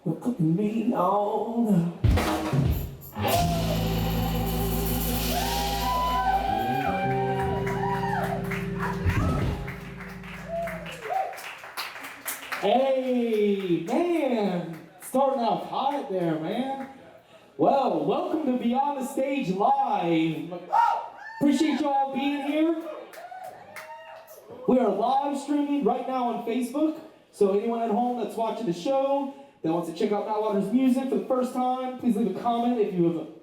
Cookin Me Up. Hey, man, starting off hot there, man. Well, welcome to Beyond the Stage Live. Appreciate y'all being here. We are live streaming right now on Facebook, so anyone at home that's watching the show that wants to check out Matwater's music for the first time, please leave a comment if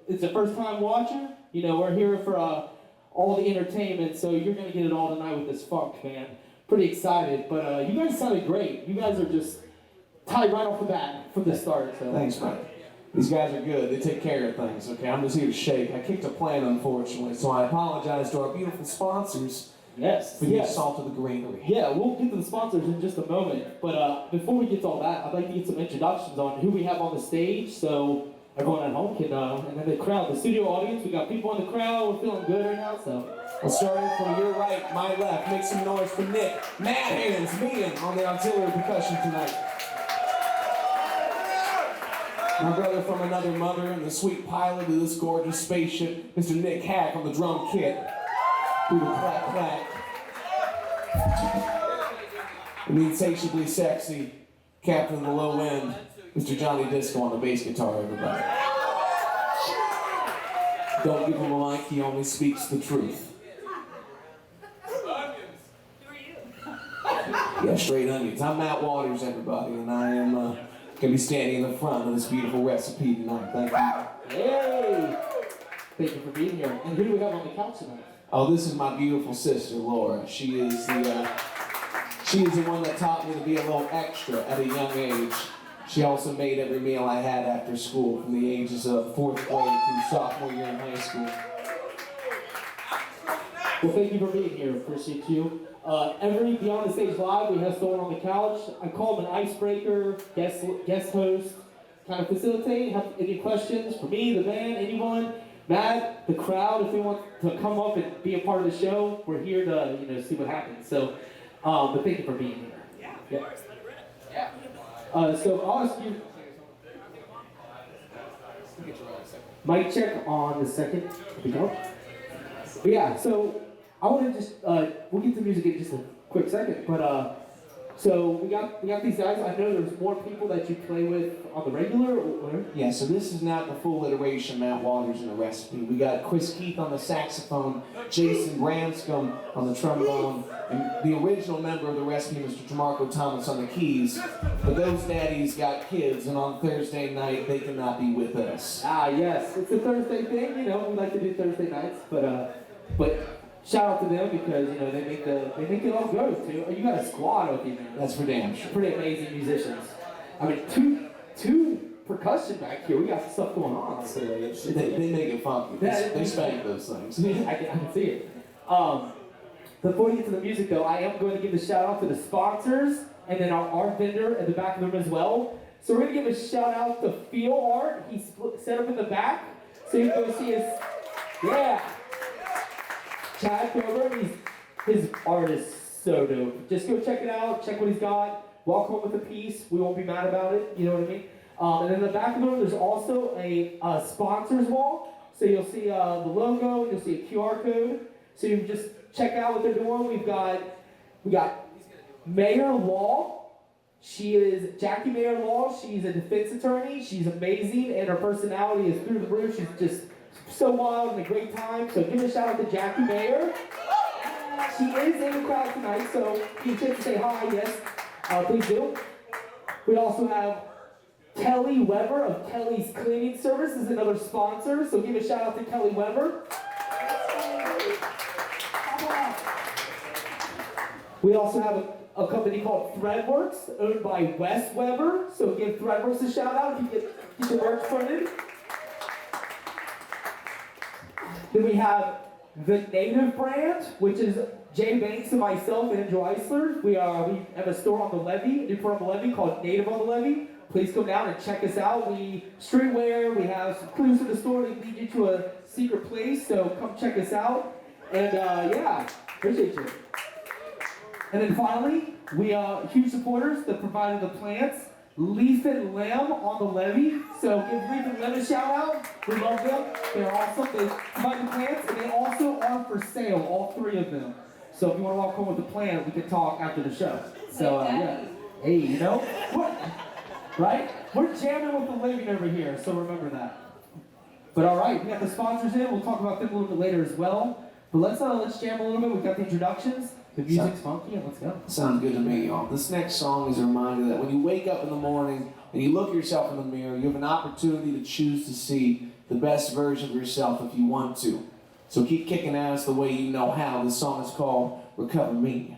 it's a first time watcher. You know, we're here for all the entertainment, so you're gonna get it all tonight with this funk, man. Pretty excited, but you guys sounded great. You guys are just tied right off the bat from the start. So. Thanks, man. These guys are good. They take care of things, okay? I'm just here to shake. I kicked a plan, unfortunately, so I apologize to our beautiful sponsors for the assault of the greenery. Yeah, we'll get to the sponsors in just a moment, but before we get to all that, I'd like to get some introductions on who we have on the stage, so everyone at home can, and then the crowd, the studio audience, we got people in the crowd, we're feeling good right now, so. Well, starting from your right, my left, make some noise for Nick. Mad Hands, Meehan on the auxiliary percussion tonight. My brother from another mother and the sweet pilot of this gorgeous spaceship, Mr. Nick Hack on the drum kit. Do the clap clap. And the insatiably sexy captain of the low end, Mr. Johnny Disco on the bass guitar, everybody. Don't give him a mic, he only speaks the truth. Yeah, straight onions. I'm Matt Waters, everybody, and I am going to be standing in the front of this beautiful recipe tonight. Thank you. Hey! Thank you for being here. And who do we have on the couch tonight? Oh, this is my beautiful sister, Laura. She is the one that taught me to be a little extra at a young age. She also made every meal I had after school from the ages of 4th grade through sophomore year in high school. Well, thank you for being here. Appreciate you. Every Beyond the Stage Live, we have someone on the couch. I call him an icebreaker, guest host, kind of facilitate. Have any questions for me, the band, anyone? Matt, the crowd, if they want to come up and be a part of the show, we're here to see what happens. So, but thank you for being here. Yeah, of course. Let it rip. Yeah. So I'll ask you. Mic check on the second. Here we go. But yeah, so I want to just we'll get to music in just a quick second, but So we got these guys. I know there's more people that you play with on the regular. Or... Yeah, so this is not the full iteration of Matt Waters in the recipe. We got Chris Keith on the saxophone, Jason Branscombe on the trombone, and the original member of the recipe, Mr. Jamarco Thomas, on the keys. But those daddies got kids, and on Thursday night, they cannot be with us. Ah, yes. It's a Thursday thing, you know. We like to do Thursday nights, but shout out to them because, you know, they make it all go, too. You got a squad with you, man. That's for damn sure. Pretty amazing musicians. I mean, two percussion back here. We got some stuff going on. So they make it funky. They spank those things. I can see it. Before we get to the music, though, I am going to give a shout out to the sponsors and then our art vendor at the back of the room as well. So we're going to give a shout out to Feel Art. He's set up in the back. So you can go see his, yeah. Chad Coburn, his art is so dope. Just go check it out, check what he's got, walk home with a piece. We won't be mad about it, you know what I mean? And then in the back of the room, there's also a sponsors wall. So you'll see the logo, you'll see a QR code. So you can just check out what they're doing. We got Mayor Law. She is Jackie Mayor Law. She's a defense attorney. She's amazing, and her personality is through the roof. She's just so wild and a great time. So give a shout out to Jackie Mayer. She is in the crowd tonight, so if you get to say hi, yes, please do. We also have Kelly Weber of Kelly's Cleaning Service is another sponsor, so give a shout out to Kelly Weber. We also have a company called Threadworks, owned by Wes Weber, so give Threadworks a shout out if you get your work printed. Then we have the Native brand, which is Jay Banks and myself and Andrew Eisler. We have a store on the levee, new part on the levee called Native on the Levee. Please come down and check us out. We streetwear, we have some clues in the store that lead you to a secret place, so come check us out. And yeah, appreciate you. And then finally, we are huge supporters that provided the plants. Leaf and Lamb on the levee. So give Leaf and Lamb a shout out. We love them. They're awesome. They provide the plants, and they also are for sale, all three of them. So if you want to walk home with the plant, we can talk after the show. So yeah. Hey, you know, right? We're jamming with the living over here, so remember that. But all right, we got the sponsors in. We'll talk about them a little bit later as well. But let's jam a little bit. We've got the introductions. The music's funky, and let's go. Sounds good to me, y'all. This next song is a reminder that when you wake up in the morning and you look at yourself in the mirror, you have an opportunity to choose to see the best version of yourself if you want to. So keep kicking ass the way you know how. This song is called Recover Me.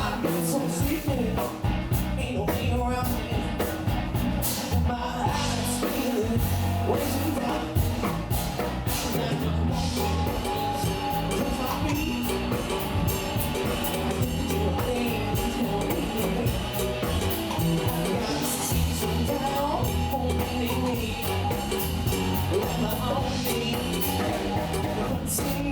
I've been so sleepy, ain't no way around me. My eyes feeling way too dark. Now I'm walking, touch my feet. Your things tell me I gotta see some down, holding me. Let my own me, see.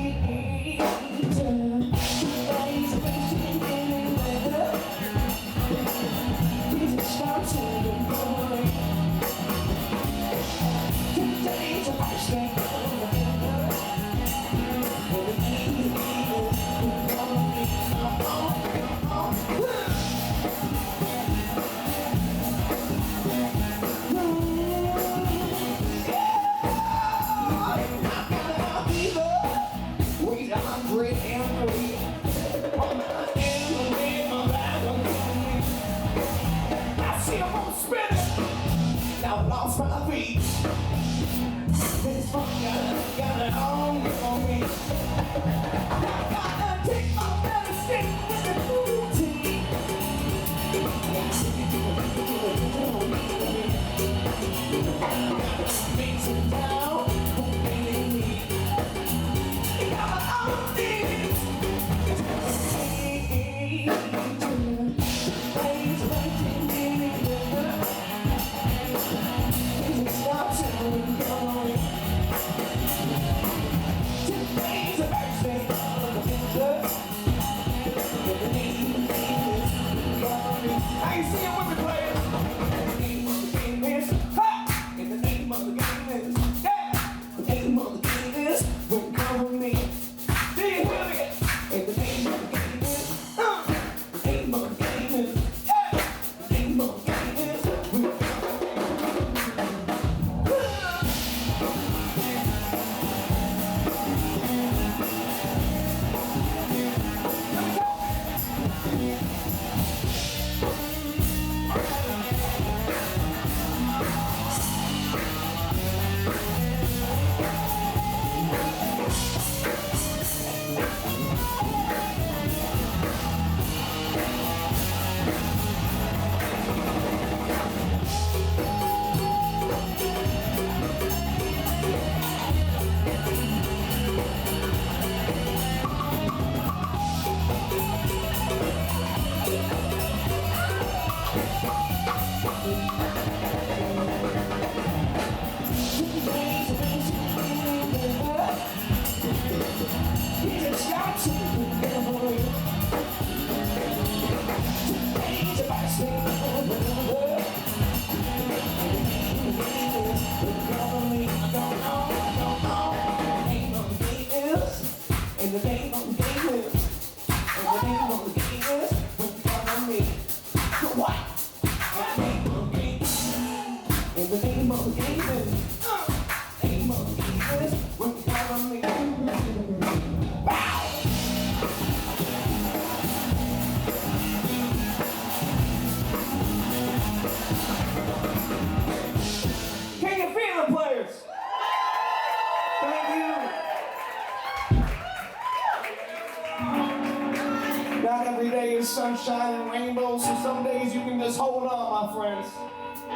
sunshine and rainbows, so some days you can just hold on, my friends.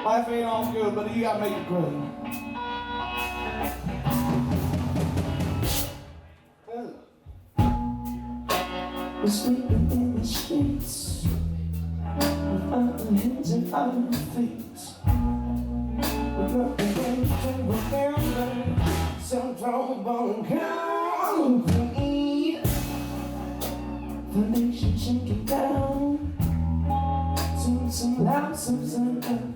Life ain't all good, but you gotta make it great. We're sleeping in the streets, with our hands and our feet. We're looking into the family, some trouble concrete. The nation shaking down to some loud, some trying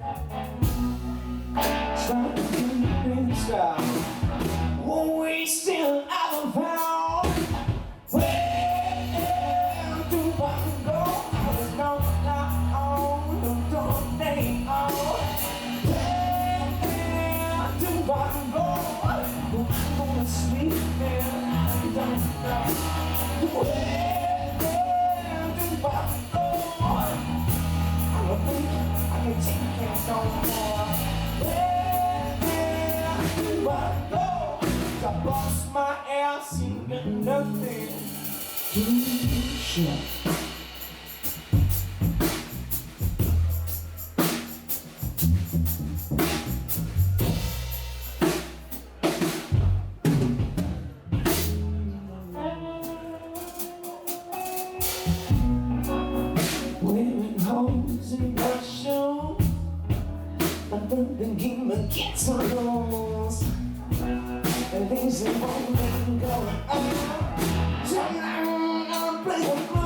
to keep in the sky. Won't we still haven't found where do I go? I was going down, don't they all? Where do I go? I'm gonna sleep there, don't know. Where do I go? I can take it no more. Where do I go? I lost my ass, singing nothing to show. Wearing holes in my shoes, I'm thinking my kids are lost. And things that won't let go on. Tonight I'll play the blues.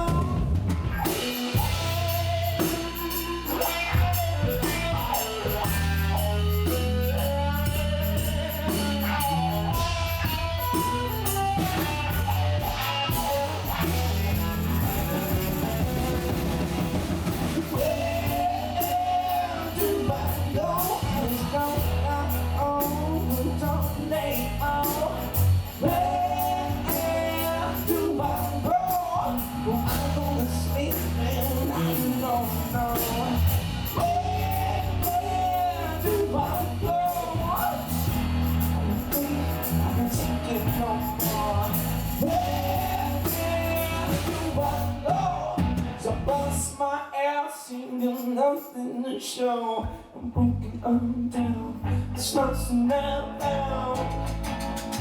My ass singing nothing to show. I'm broken, I'm down. It's not so now.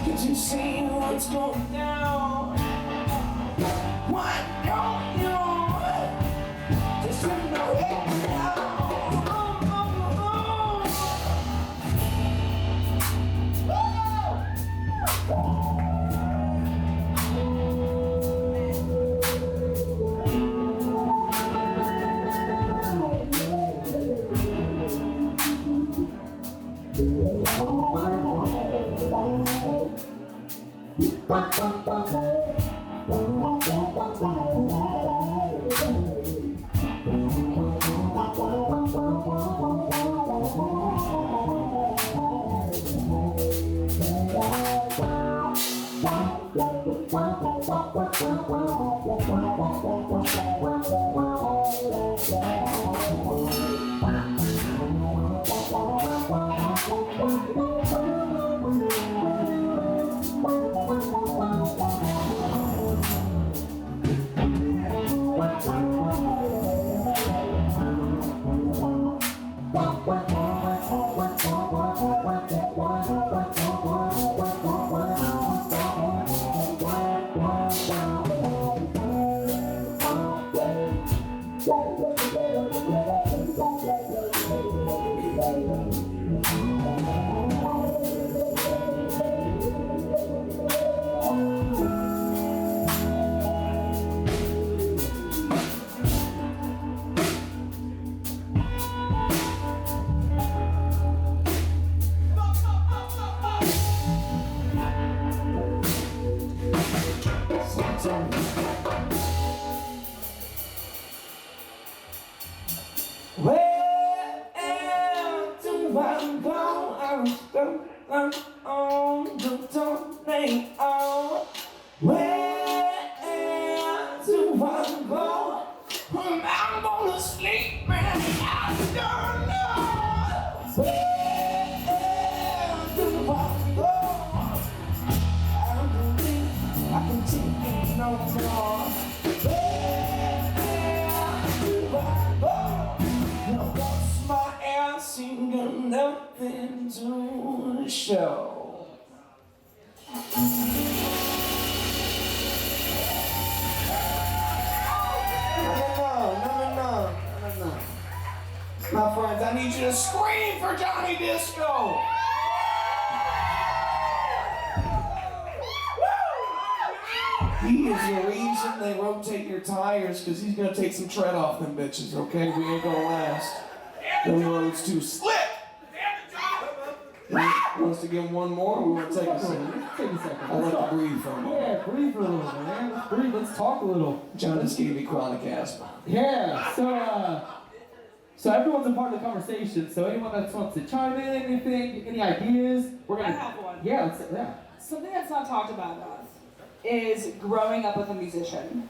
Can't you see what's going down? Why don't you just turn my head down? I can take it no more. nothing to show. No. My friends, I need you to scream for Johnny Disco! He is the reason they rotate your tires, because he's gonna take some tread off them bitches, okay? We ain't gonna last. Them roads too slick! He wants to give him one more, we want to take a second. Take a second. I like to breathe for a moment. Yeah, breathe for a little, man. Let's breathe. Let's talk a little. John just gave me chronic asthma. Yeah. So everyone's a part of the conversation. So anyone that wants to chime in, anything, any ideas, we're gonna. I have one. Yeah. Something that's not talked about enough is growing up with a musician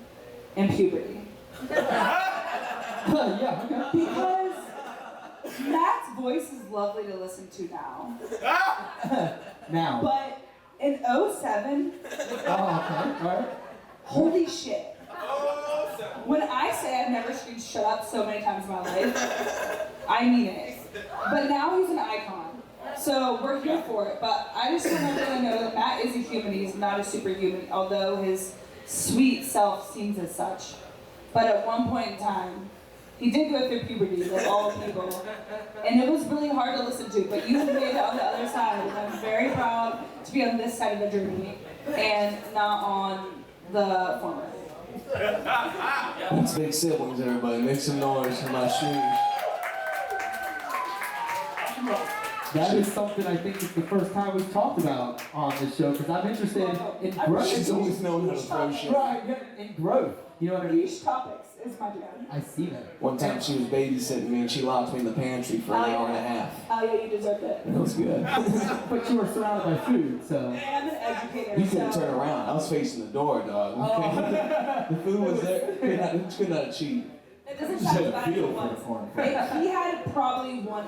in puberty. Yeah. Okay. Because Matt's voice is lovely to listen to now. Now. But in '07, Oh, okay. All right. holy shit. When I say I've never screamed shut up so many times in my life, I mean it. But now he's an icon. So we're here for it. But I just want everyone to know that Matt is a human. He's not a superhuman, although his sweet self seems as such. But at one point in time, he did go through puberty, like all people. And it was really hard to listen to, but you have made it on the other side. And I'm very proud to be on this side of the journey and not on the former. That's big siblings, everybody. Make some noise for my shoes. That is something I think is the first time we've talked about on this show, because I'm interested in growth. She's always known how to throw shit. Right, yeah, in growth. You know what I mean? Niche topics is my jam. I see that. One time she was babysitting me and she locked me in the pantry for an hour and a half. Oh yeah, you deserved it. It was good. But you were surrounded by food, so. I'm an educator, You couldn't so... turn around. I was facing the door, dog. The food was there. Could not cheat. It doesn't Just had sound a bad feel for for once. the corn. He had probably 1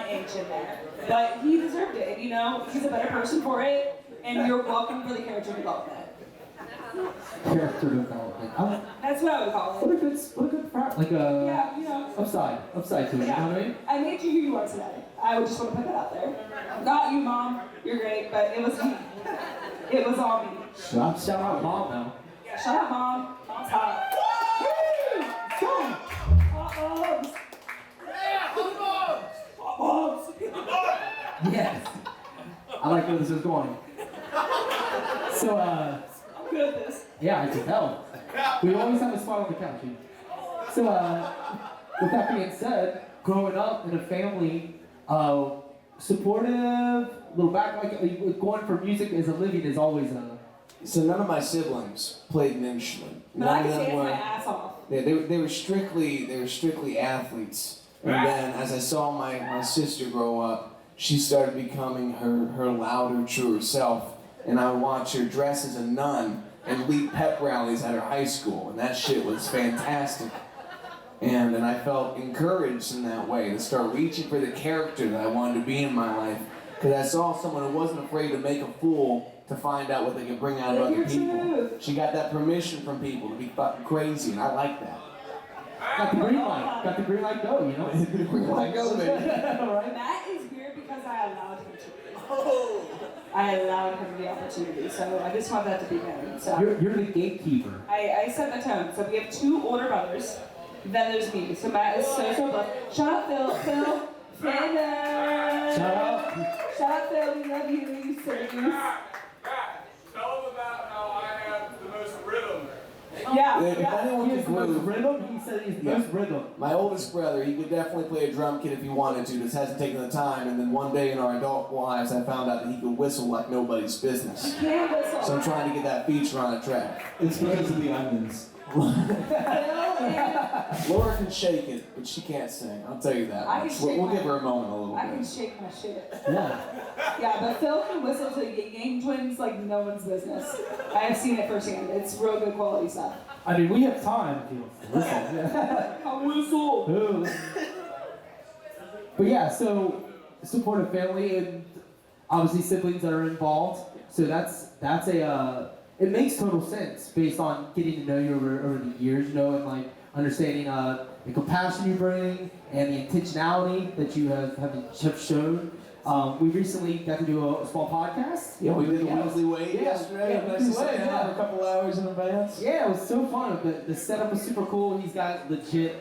inch in there. But he deserved it, and you know, he's a better person for it, and you're welcome for the character development. Character development. That's what I would call it. What a good front. Like a Yeah, you know. upside to it. You know what I mean? I made you who you are today. I would just want to put that out there. Not you, Mom. You're great, but it was me. It was all me. Shout out mom now. Shut up, Mom. Mom's hot. Yes. I like where this is going. So, I'm good at this. yeah, I can tell. We always have a spot on the couch. So, with that being said, growing up in a family, supportive, little back, like going for music as a living is always a. So none of my siblings played an instrument. But I None can of them dance my were. ass off. Yeah, they were strictly athletes. And then as I saw my sister grow up, she started becoming her louder, truer self. And I would watch her dress as a nun and lead pep rallies at her high school, and that shit was fantastic. And I felt encouraged in that way to start reaching for the character that I wanted to be in my life. Because I saw someone who wasn't afraid to make a fool to find out what they could bring out of other people. She got that permission from people to be fucking crazy, and I like that. Got the green light. Got the green light go, you know? Green light go, baby. Right? That is weird because I allowed him to. I allowed him the opportunity, so I just want that to be known. So You're the gatekeeper. I set the tone. So we have 2 older brothers, then there's me. So Matt is so blessed. Shout out Phil. Fender. Shout out. Shout out Phil, we love you, you silly goose. Tell them about how I have the most rhythm. Yeah. If anyone He could has the most groove, rhythm. He said he's the most rhythm. my oldest brother, he could definitely play a drum kit if he wanted to, just hasn't taken the time. And then one day in our adult lives, I found out that he could whistle like nobody's business. Can't whistle. So I'm trying to get that feature on a track. It's because of the onions. Phil and Laura can shake it, but she can't sing. I'll tell you that I much. can shake We'll my- give her a moment a little I can bit. shake my shit. Yeah. Yeah, but Phil can whistle to Yang Twins like no one's business. I have seen it firsthand. It's real good quality stuff. I mean, we have time if you want to listen. Yeah. A whistle. Ooh. But yeah, so supportive family and obviously siblings that are involved. So that's a it makes total sense based on getting to know you over the years, you know, and like understanding the compassion you bring and the intentionality that you have shown. We recently got to do a small podcast. Yeah, we did a Weasley Way yesterday. Yeah, Nice to sit down a couple hours in advance. Yeah, it was so fun. The setup was super cool. He's got legit,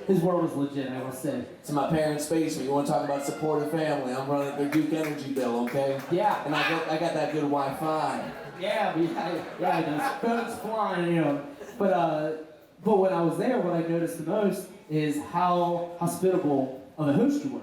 his world is legit, I must say. It's my parents' basement. You want to talk about supportive family? I'm running their Duke Energy bill, okay? Yeah. And I got that good Wi-Fi. Yeah, those phones flying, you know. But when I was there, what I noticed the most is how hospitable of a host you were.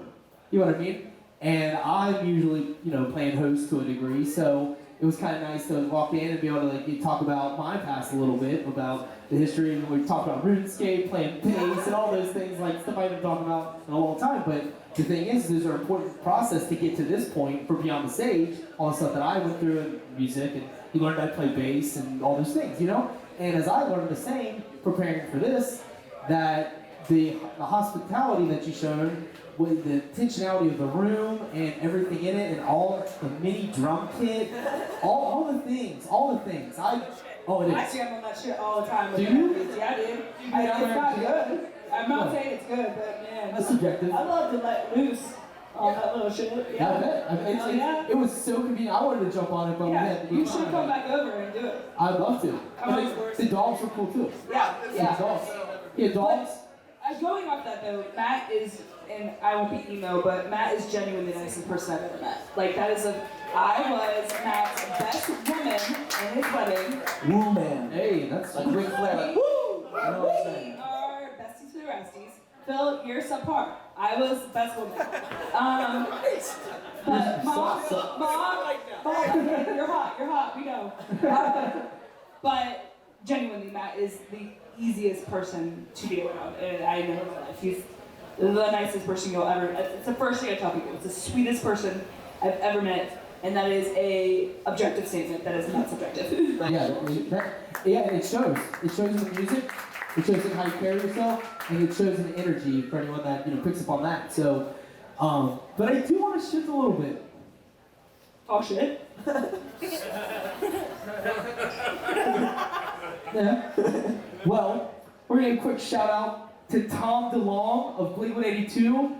You know what I mean? And I'm usually, playing host to a degree, so it was kind of nice to walk in and be able to talk about my past a little bit, about the history, and we talked about RuneScape, playing bass, and all those things, like stuff I haven't talked about in a long time. But the thing is, there's an important process to get to this point for Beyond the Stage, all the stuff that I went through in music, and you learned how to play bass and all those things, And as I learned the same, preparing for this, that the hospitality that you showed, with the intentionality of the room and everything in it, and all the mini drum kit, all the things. I jam on that shit all the time. Do you? Yeah, I do. It's not good. I'm not saying it's good, but man. That's subjective. I love to let loose on that little shit. Yeah. Yeah, it was so convenient. I wanted to jump on it, but we had to you should come back over and do it. I'd love to. The dogs were cool too. Yeah. The dogs. Yeah, dogs. Going off that though, Matt is, and I won't be emo, but Matt is genuinely the nicest person I've ever met. Like I was Matt's best woman in his wedding. Woo man. Hey, that's like Ric Flair. Woo! You know what I'm saying? We are besties for the resties. Phil, you're subpar. I was best woman. But mom, you're hot, we know. But genuinely, Matt is the easiest person to be around, and I know in my life. He's the nicest person you'll ever. It's the first thing I tell people. It's the sweetest person I've ever met, and that is a objective statement. That is not subjective. It shows. It shows in the music. It shows in how you carry yourself, and it shows in the energy for anyone that picks up on that. So, but I do want to shift a little bit. Oh shit. Yeah. Well, we're gonna give a quick shout out to Tom DeLong of Blink-182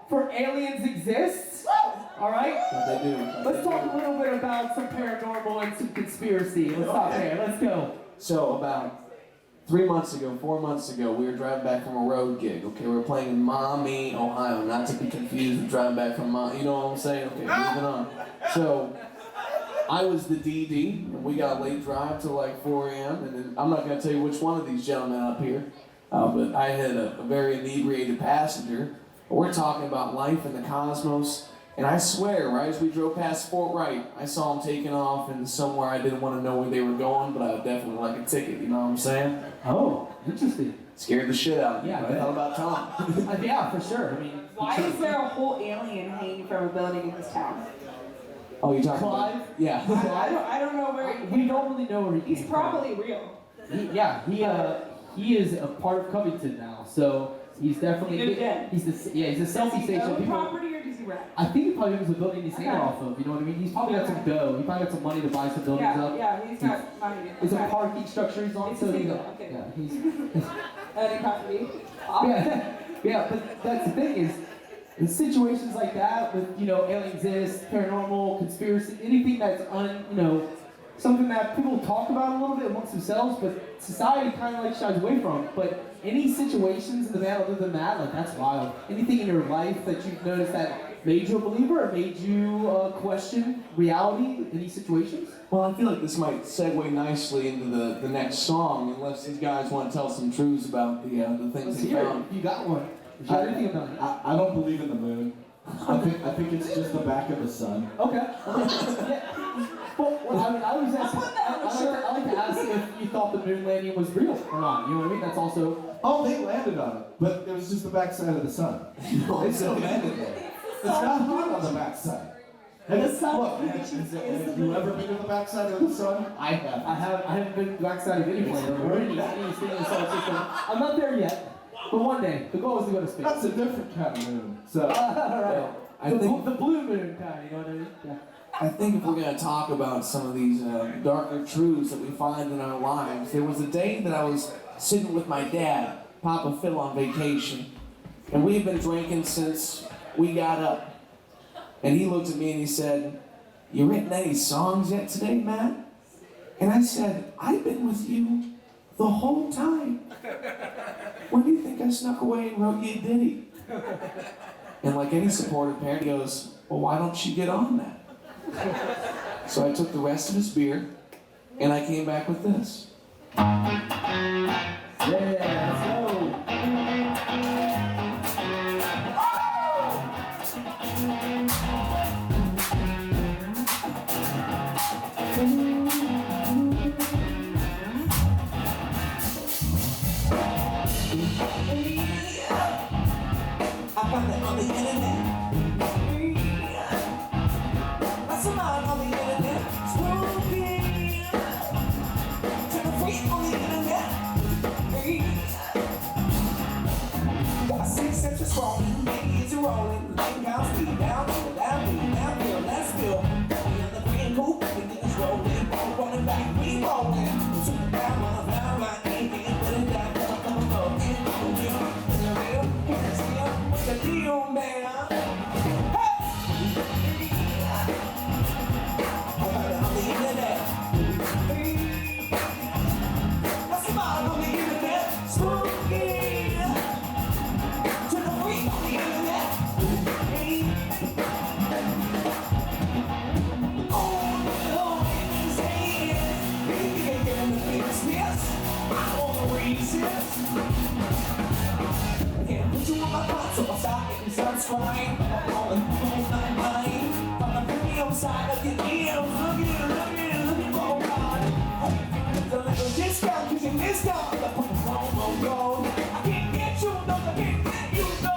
for Aliens Exist. All right. What they do. Let's talk a little bit about some paranormal and some conspiracy. Let's stop there. Let's go. So about 4 months ago, we were driving back from a road gig. Okay, we were playing in Maumee, Ohio, not to be confused with driving back from you know what I'm saying? Okay, moving on. So I was the DD, and we got a late drive till like 4 a.m. And then I'm not gonna tell you which one of these gentlemen up here, but I had a very inebriated passenger. We're talking about life in the cosmos. And I swear, right as we drove past Fort Wright, I saw them taking off in somewhere I didn't want to know where they were going, but I would definitely like a ticket, you know what I'm saying? Oh, interesting. Scared the shit out of me, Yeah, but I thought about Tom. Yeah, for sure. I mean, Why is there a whole alien hanging from a building in this town? Oh, you talking Clive? about? Yeah. I don't know where we don't really know where he he's came probably real. from. He is a part of Covington now, so he's definitely Moved in. he's a selfie Does he station. own People, property or does he rent? I think he probably owns a building he's hanging Okay. off of. You know what I mean? He's probably got some dough. He probably got some money to buy some buildings up. Yeah, he's got money. It's a Okay. parking structure he's on, It's so a he's single, okay. yeah, he's Any property. yeah. But that's the thing is, in situations like that with alien exists, paranormal, conspiracy, anything that's something that people talk about a little bit amongst themselves, but society kind of like shies away from. But any situations in the band other than that, like that's wild. Anything in your life that you've noticed that made you a believer or made you question reality? Any situations? Well, I feel like this might segue nicely into the next song, unless these guys want to tell some truths about the things Let's they hear it. found. You got one. Share anything about it. I don't believe in the moon. I think it's just the back of the sun. Okay. Yeah. Well, I mean, I always ask. I like to ask if you thought the moon landing was real or not. You know what I mean? That's also. Oh, they landed on it, but it was just the backside of the sun. They still landed there. It's not hot on the backside. The sun. Look, have you ever been to the backside of the sun? I have. I haven't been backside of any planet or any thing in the solar system. I'm not there yet, but one day the goal is to go to space. That's a different kind of moon. So. All right. I the think- blue moon kind. You know what I mean? Yeah. I think if we're going to talk about some of these darker truths that we find in our lives, there was a day that I was sitting with my dad, Papa Phil on vacation. And we've been drinking since we got up. And he looked at me and he said, "You written any songs yet today, Matt?" And I said, "I've been with you the whole time. When do you think I snuck away and wrote you a ditty?" And like any supportive parent, he goes, "Well, why don't you get on that?" So I took the rest of his beer, and I came back with this. Yeah, let's go. I found it on the internet. I saw it on the internet. Smoking. To the freak on the internet. Got 6 steps of scrolling. Maybe it's rolling. Like down, speed down, downhill, let's go. We on the green hoop, we get us rolling. Running back, we rolling. Super down, right, ain't getting put it down. Come on, get the real, here's the deal, man. Subscribe on the line. On the video side of your ears, look at oh God. The little discount, you can discount the promo code. I can't get you, no, I can't get you, no.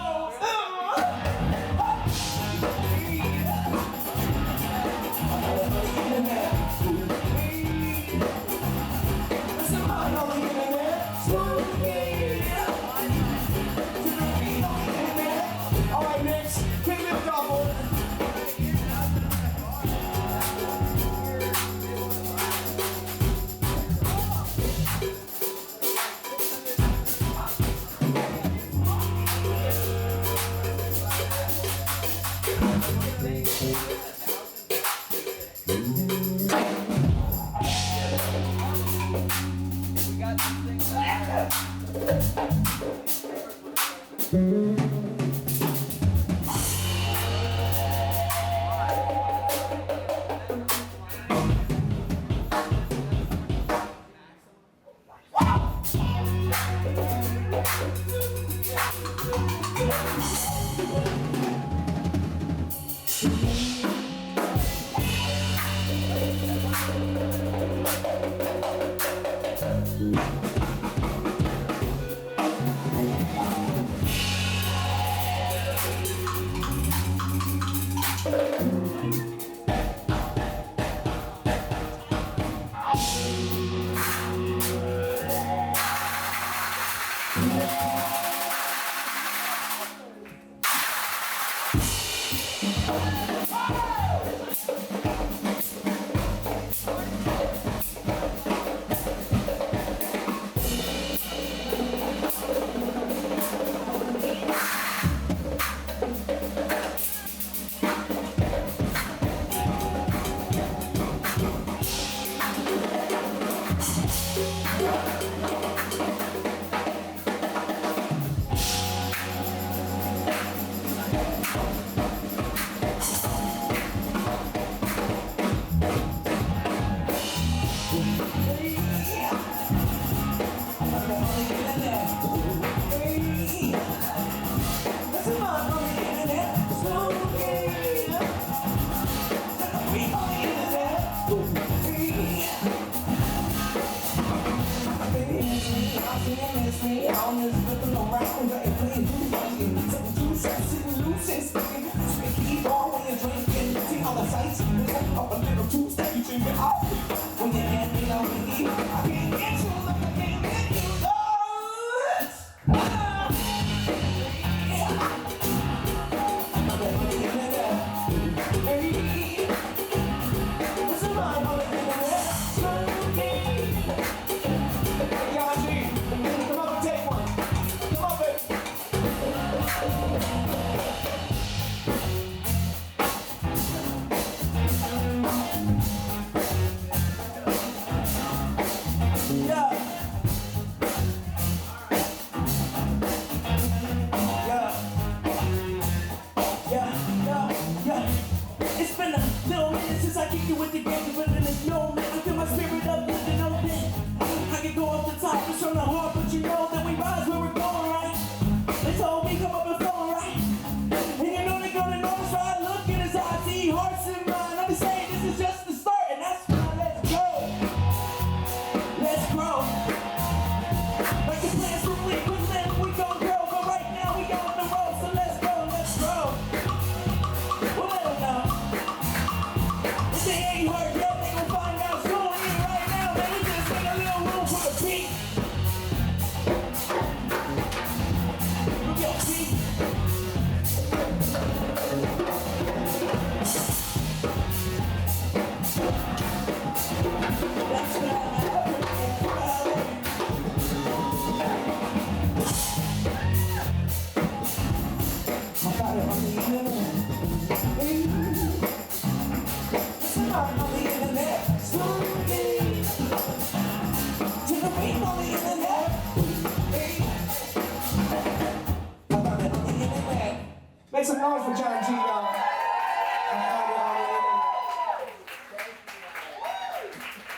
Make some noise for Jon G, y'all.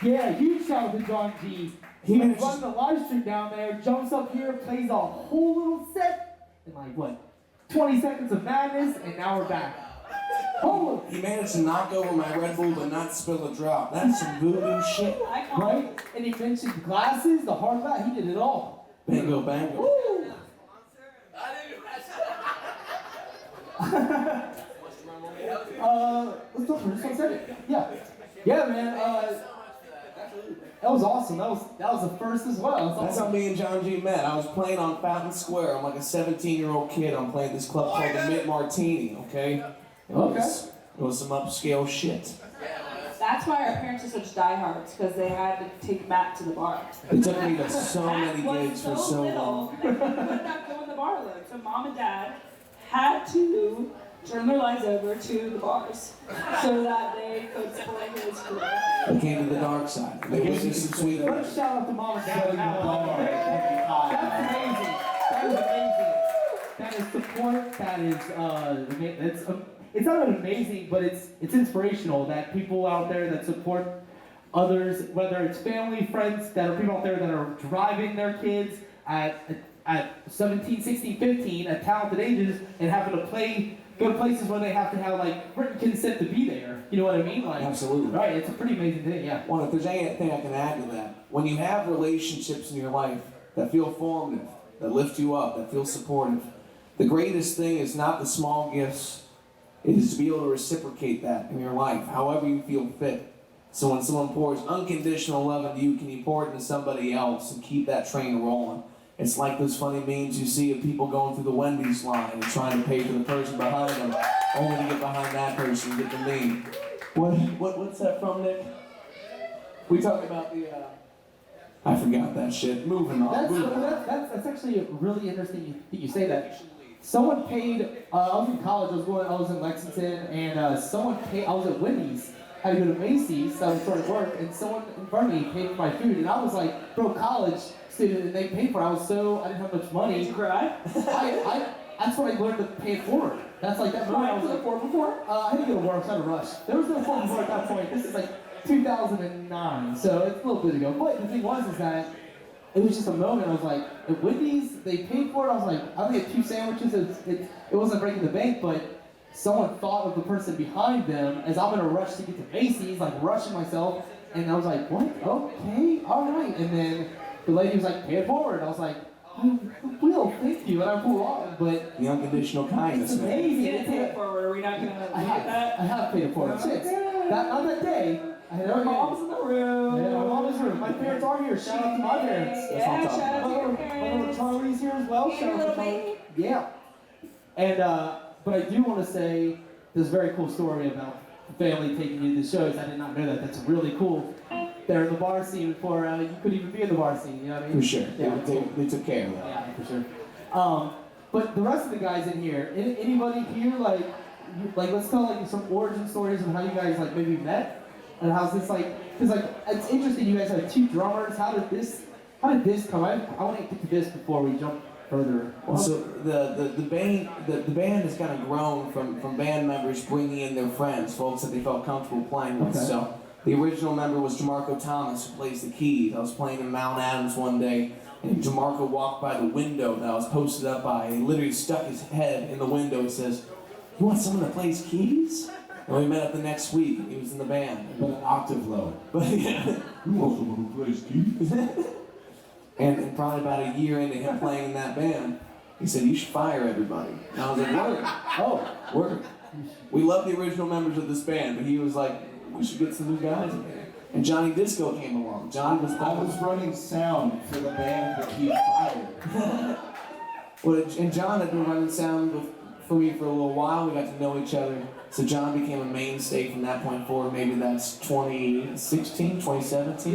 Yeah, huge shout out to Jon G. He was running the live stream down there, jumps up here, plays a whole little set in like what, 20 seconds of madness, and now we're back. Holy, He managed to knock over my Red Bull but not spill a drop. That's some voodoo shit. right? And he mentioned the glasses, the hard glass, he did it all. Bango, bango. Woo! Let's talk for just 1 second. Yeah. Yeah, man. That was awesome. That was the first as well. That's how me and Jon G met. I was playing on Fountain Square. I'm like a 17-year-old kid. I'm playing this club called the Mint Martini, okay? It was some upscale shit. That's why our parents are such diehards, because they had to take Matt to the bar. It took me to so many gigs for so little, long. they could not go in the bar alone. So mom and dad had to turn their lives over to the bars so that they could support his career. They came to the dark side. They witnessed some sweet. Let's shout out to mom and dad. That's amazing. That is amazing. That is support. That is it's not amazing, but it's inspirational that people out there that support others, whether it's family, friends, that are people out there that are driving their kids at 17, 16, 15 at talented ages and having to go to places where they have to have like written consent to be there. You know what I mean? Like, Absolutely. Right, it's a pretty amazing thing, yeah. Well, if there's anything I can add to that, when you have relationships in your life that feel formative, that lift you up, that feel supportive, the greatest thing is not the small gifts. It is to be able to reciprocate that in your life, however you feel fit. So when someone pours unconditional love into you, can you pour it into somebody else and keep that train rolling? It's like those funny memes you see of people going through the Wendy's line and trying to pay for the person behind them, only to get behind that person and get the meme. What's that from, Nick? We talk about the, I forgot that shit. Moving on. That's actually really interesting that you say that. Someone paid, I was in college, I was in Lexington, and someone paid, I was at Wendy's, I had to go to Macy's, I was starting work, and someone in front of me paid for my food, and I was like, bro, college student, and they paid for it, I didn't have much money. Did you cry? That's when I learned to pay it forward. That's like that moment I was like, before? I had to go to work, so I had to rush. There was no form before at that point, this is like 2009, so it's a little bit ago. But the thing was is that it was just a moment. I was like, at Wendy's, they paid for it. I was like, I'm gonna get 2 sandwiches. It wasn't breaking the bank, but someone thought of the person behind them as I'm gonna rush to get to Macy's, like rushing myself. And I was like, what? Okay, all right. And then the lady was like, pay it forward. I was like, I will, thank you. And I pulled off, but The unconditional kindness. it's amazing. Get it paid forward. Are we not gonna look at that? I have paid it forward since. On that day, I had already Mom's in the room. Yeah, my mom is here. My parents are here. Shout out to my parents. Yeah, shout out to your My little parents. Charlie's here as well. Hey, Shout out little to Charlie. baby. Yeah. And but I do want to say this very cool story about the family taking you to the shows. I did not know that. That's really cool. They're in the bar scene before you could even be in the bar scene. You know what I mean? For sure. Yeah. They took care of that. Yeah, for sure. But the rest of the guys in here, anybody here like let's tell like some origin stories of how you guys like maybe met. And how's this like? Because like it's interesting. You guys have 2 drummers. How did this come? I want to get to this before we jump further. Well, so the band has kind of grown from band members bringing in their friends, folks that they felt comfortable playing with. Okay. So the original member was Jamarco Thomas, who plays the keys. I was playing in Mount Adams one day, and Jamarco walked by the window that I was posted up by, and he literally stuck his head in the window and says, "You want someone that plays keys?" And we met up the next week, and he was in the band. But an octave low. But yeah. You want someone who plays keys? And probably about a year into him playing in that band, he said, "You should fire everybody." And I was like, "Word." Oh, Word. We love the original members of this band, but he was like, "We should get some new guys in there." And Johnny Disco came along. Johnny was I was running sound for the band that he fired. Well, and John had been running sound for me for a little while. We got to know each other. So Jon became a mainstay from that point forward. Maybe that's 2016, 2017?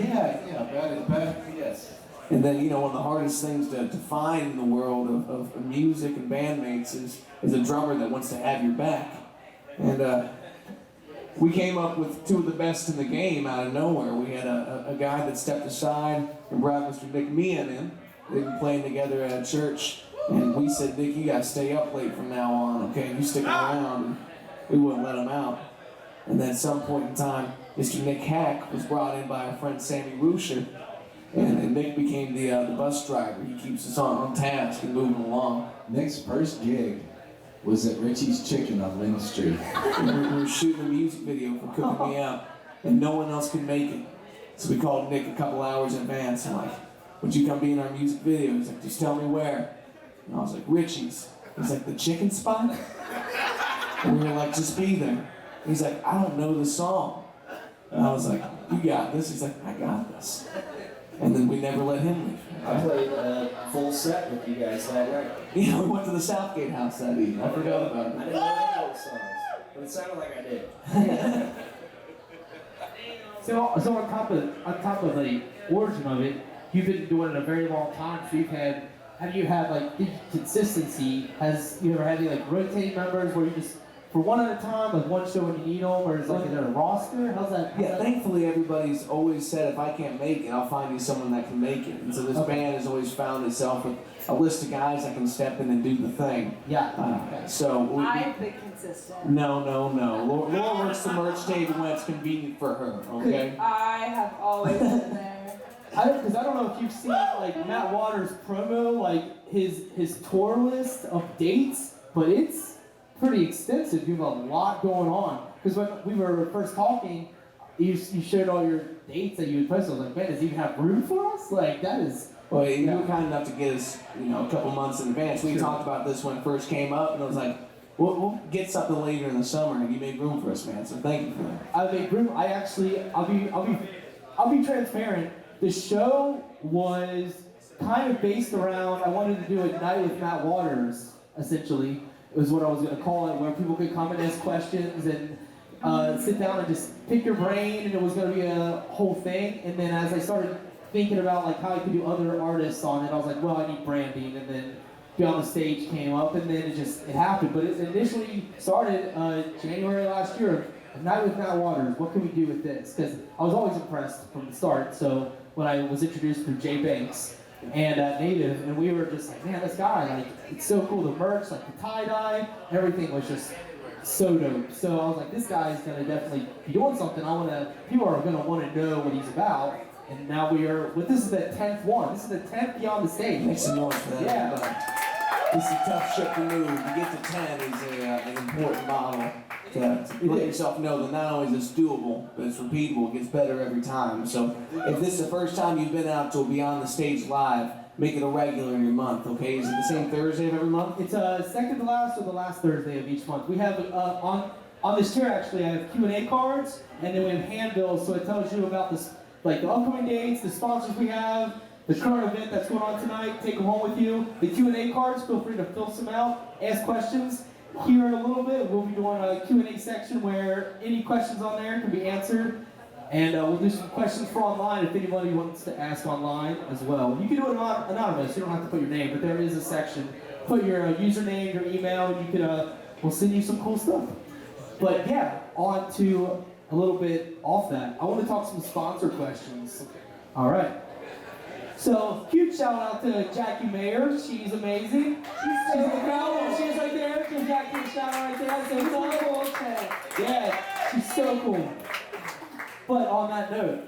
Yes. And then, you know, one of the hardest things to find in the world of music and bandmates is a drummer that wants to have your back. And we came up with two of the best in the game out of nowhere. We had a guy that stepped aside and brought Mr. Nick Meehan in. They've been playing together at a church. And we said, Nick, you gotta stay up late from now on, okay? You stick around. And we wouldn't let him out. And then at some point in time, Mr. Nick Hack was brought in by our friend Sammy Ruscher. And Nick became the bus driver. He keeps us on task and moving along. Nick's first gig was at Richie's Chicken on Lynn Street. We were shooting a music video for Cookin Me Up, and no one else could make it. So we called Nick a couple hours in advance. I'm like, would you come be in our music video? He's like, just tell me where. And I was like, Richie's. He's like, the chicken spot? And we were like, just be there. He's like, I don't know the song. And I was like, you got this. He's like, I got this. And then we never let him leave. I played a full set with you guys that night. You know, we went to the Southgate house that evening. I forgot about I it. didn't know any of those songs, but it sounded like I did. So on top of the origin of it, you've been doing it a very long time. So have you had like the consistency? Has you ever had any like rotating members where you just for one at a time, like one show when you need them, or is there a roster? How's that? Yeah, thankfully everybody's always said if I can't make it, I'll find you someone that can make it. And so this band has always found itself with a list of guys that can step in and do the thing. Yeah. So I've been consistent. No. Laura works the merch table when it's convenient for her, okay? I have always been there. Because I don't know if you've seen like Matt Waters' promo, like his tour list of dates, but it's pretty extensive. You have a lot going on. Because when we were first talking, you showed all your dates that you had posted. I was like, man, does he even have room for us? Like, that is... Well, you were kind enough to get us, a couple months in advance. We talked about this when it first came up, and I was like, we'll get something later in the summer, and you made room for us, man. So thank you for that. I made room. I'll be transparent. The show was kind of based around, I wanted to do a night with Matt Waters, essentially. It was what I was going to call it, where people could come and ask questions and sit down and just pick your brain, and it was going to be a whole thing. And then as I started thinking about like how I could do other artists on it, I was like, well, I need branding, and then Be on the Stage came up, and then it happened. But it initially started January last year. A night with Matt Waters. What can we do with this? Because I was always impressed from the start. So when I was introduced through Jay Banks and Native, and we were just like, man, this guy, like, it's so cool. The merch, like the tie-dye, everything was just so dope. So I was like, this guy's gonna definitely be doing something. People are gonna want to know what he's about. And now this is the 10th one. This is the 10th Beyond the Stage. Make some noise for that. Yeah. It's a tough ship to move. To get to 10 is an important model to let yourself know that not only is this doable, but it's repeatable. It gets better every time. So if this is the first time you've been out to a Beyond the Stage live, make it a regular in your month, okay? Is it the same Thursday of every month? It's second to last or the last Thursday of each month. We have on this chair actually, I have Q&A cards, and then we have handbills, so it tells you about this, like the upcoming dates, the sponsors we have, the current event that's going on tonight. Take them home with you. The Q&A cards, feel free to fill some out, ask questions. Here in a little bit, we'll be doing a Q&A section where any questions on there can be answered. And we'll do some questions for online if anybody wants to ask online as well. You can do it anonymous. You don't have to put your name, but there is a section. Put your username, your email, and you could, we'll send you some cool stuff. But yeah, on to a little bit off that. I want to talk some sponsor questions. All right. So, huge shout out to Jackie Mayer. She's amazing. She's in the crowd. She's right there. Give Jackie a shout out right there. So cool. Yeah, she's so cool. But on that note,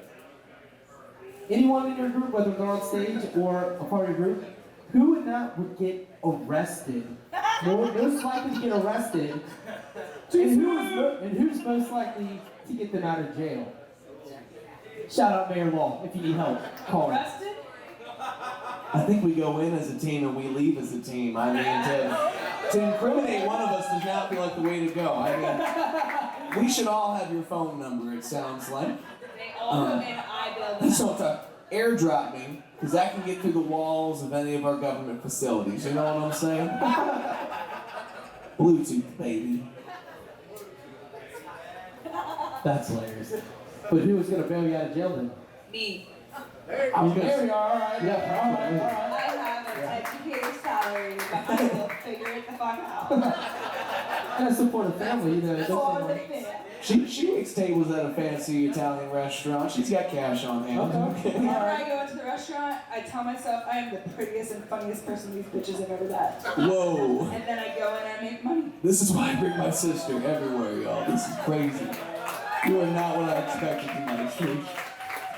anyone in your group, whether they're on stage or a part of your group, who would not get arrested? Most likely to get arrested. And who's most likely to get them out of jail? Shout out Mayor Law if you need help. Call us. I think we go in as a team and we leave as a team. I mean, to incriminate one of us does not feel like the way to go. I mean, we should all have your phone number, it sounds like. They all come in, I build them. So to airdrop me, because that can get through the walls of any of our government facilities. You know what I'm saying? Bluetooth, baby. That's hilarious. But who was gonna bail you out of jail then? Me. I'm very alright. Yeah, I alright. have an educated salary, but I will figure it the fuck out. Gotta support a family, you know. It For doesn't the like- fan. She waits tables at a fancy Italian restaurant. She's got cash on hand. Okay. Whenever I go into the restaurant, I tell myself I am the prettiest and funniest person these bitches have ever met. Whoa. And then I go and I make money. This is why I bring my sister everywhere, y'all. This is crazy. You are not what I expected tonight, Trish.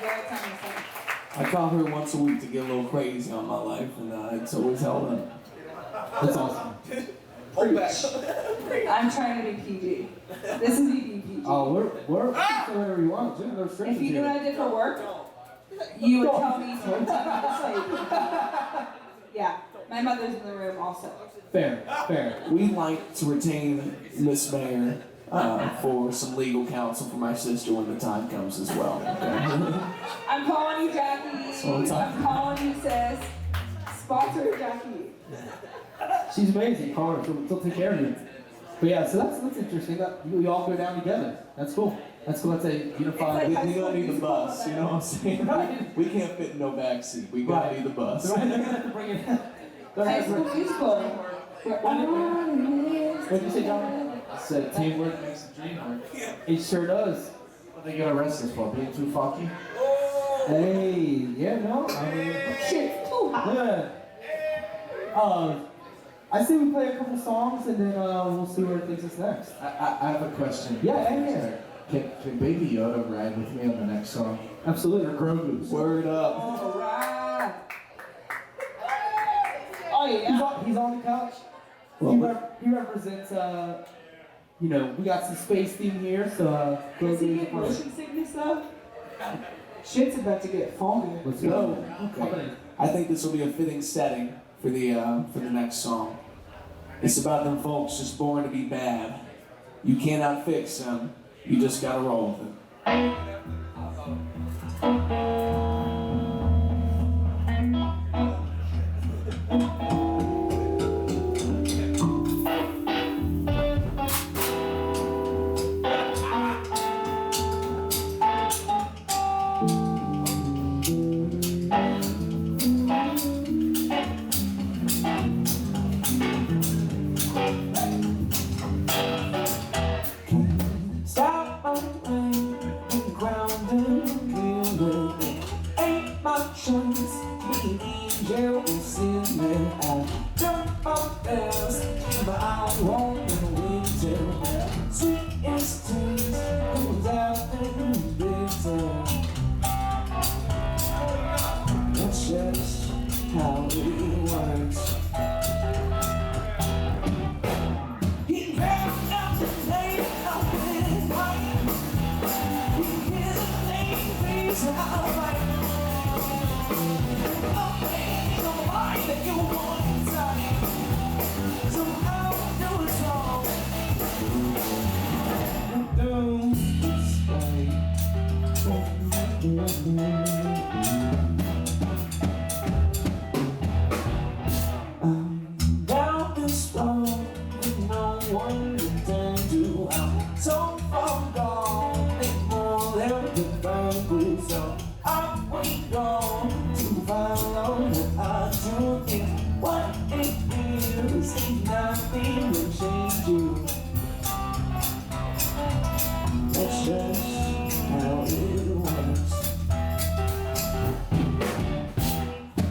Very time myself. I call her once a week to get a little crazy on my life, and it's always held up. That's awesome. Hold back. I'm trying to be PG. This is me being PG. Oh, we're say whatever you want. Jim, no strings If you knew here. what I did for work, you would tell me to sleep. Yeah, my mother's in the room also. Fair, fair. We like to retain Miss Mayor for some legal counsel for my sister when the time comes as well. Okay? I'm calling you Jackie. So it's on. I'm calling you sis. Sponsor Jackie. She's amazing. Call her. She'll take care of you. But yeah, so that's interesting. That we all go down together. That's cool. That's cool. That's a unified. We don't need the bus, you know what I'm saying? We can't fit in no backseat. We gotta need the bus. They're gonna have to bring it. They're High gonna school bring- musical. What'd you say, John? I said teamwork makes the dream work. It sure does. What they get arrested for? Being too funky? Hey, yeah, no. I mean, Shit, too hot. yeah. I say we play a couple songs and then we'll see where it takes us next. I have a question. Yeah. Can Baby Yoda ride with me on the next song? Absolutely. Or Grogu's? Word up. Alright. Oh yeah. He's on the couch. He represents, you know, we got some space theme here, so Does he Grogu's get a part of it. motion sickness though? Shit's about to get funky. Let's go. Okay. I think this will be a fitting setting for the next song. It's about them folks just born to be bad. You cannot fix them. You just gotta roll with it. Stop on rain in the ground and feel it. Ain't my choice, be an angel or sin. I jump up fast, but I won't in the winter. Sweetest taste comes after the bitter. That's just how it works. He grabbed up the name of his wife. He is a name, please, I'll fight. Oh, baby, the life that you want inside. Somehow do it all. Do this way. Down this road with no one to turn to. I'm so far gone, it's more than the Bible. So I wait on to follow what I do. Think what it is, nothing will change you. That's just how it works.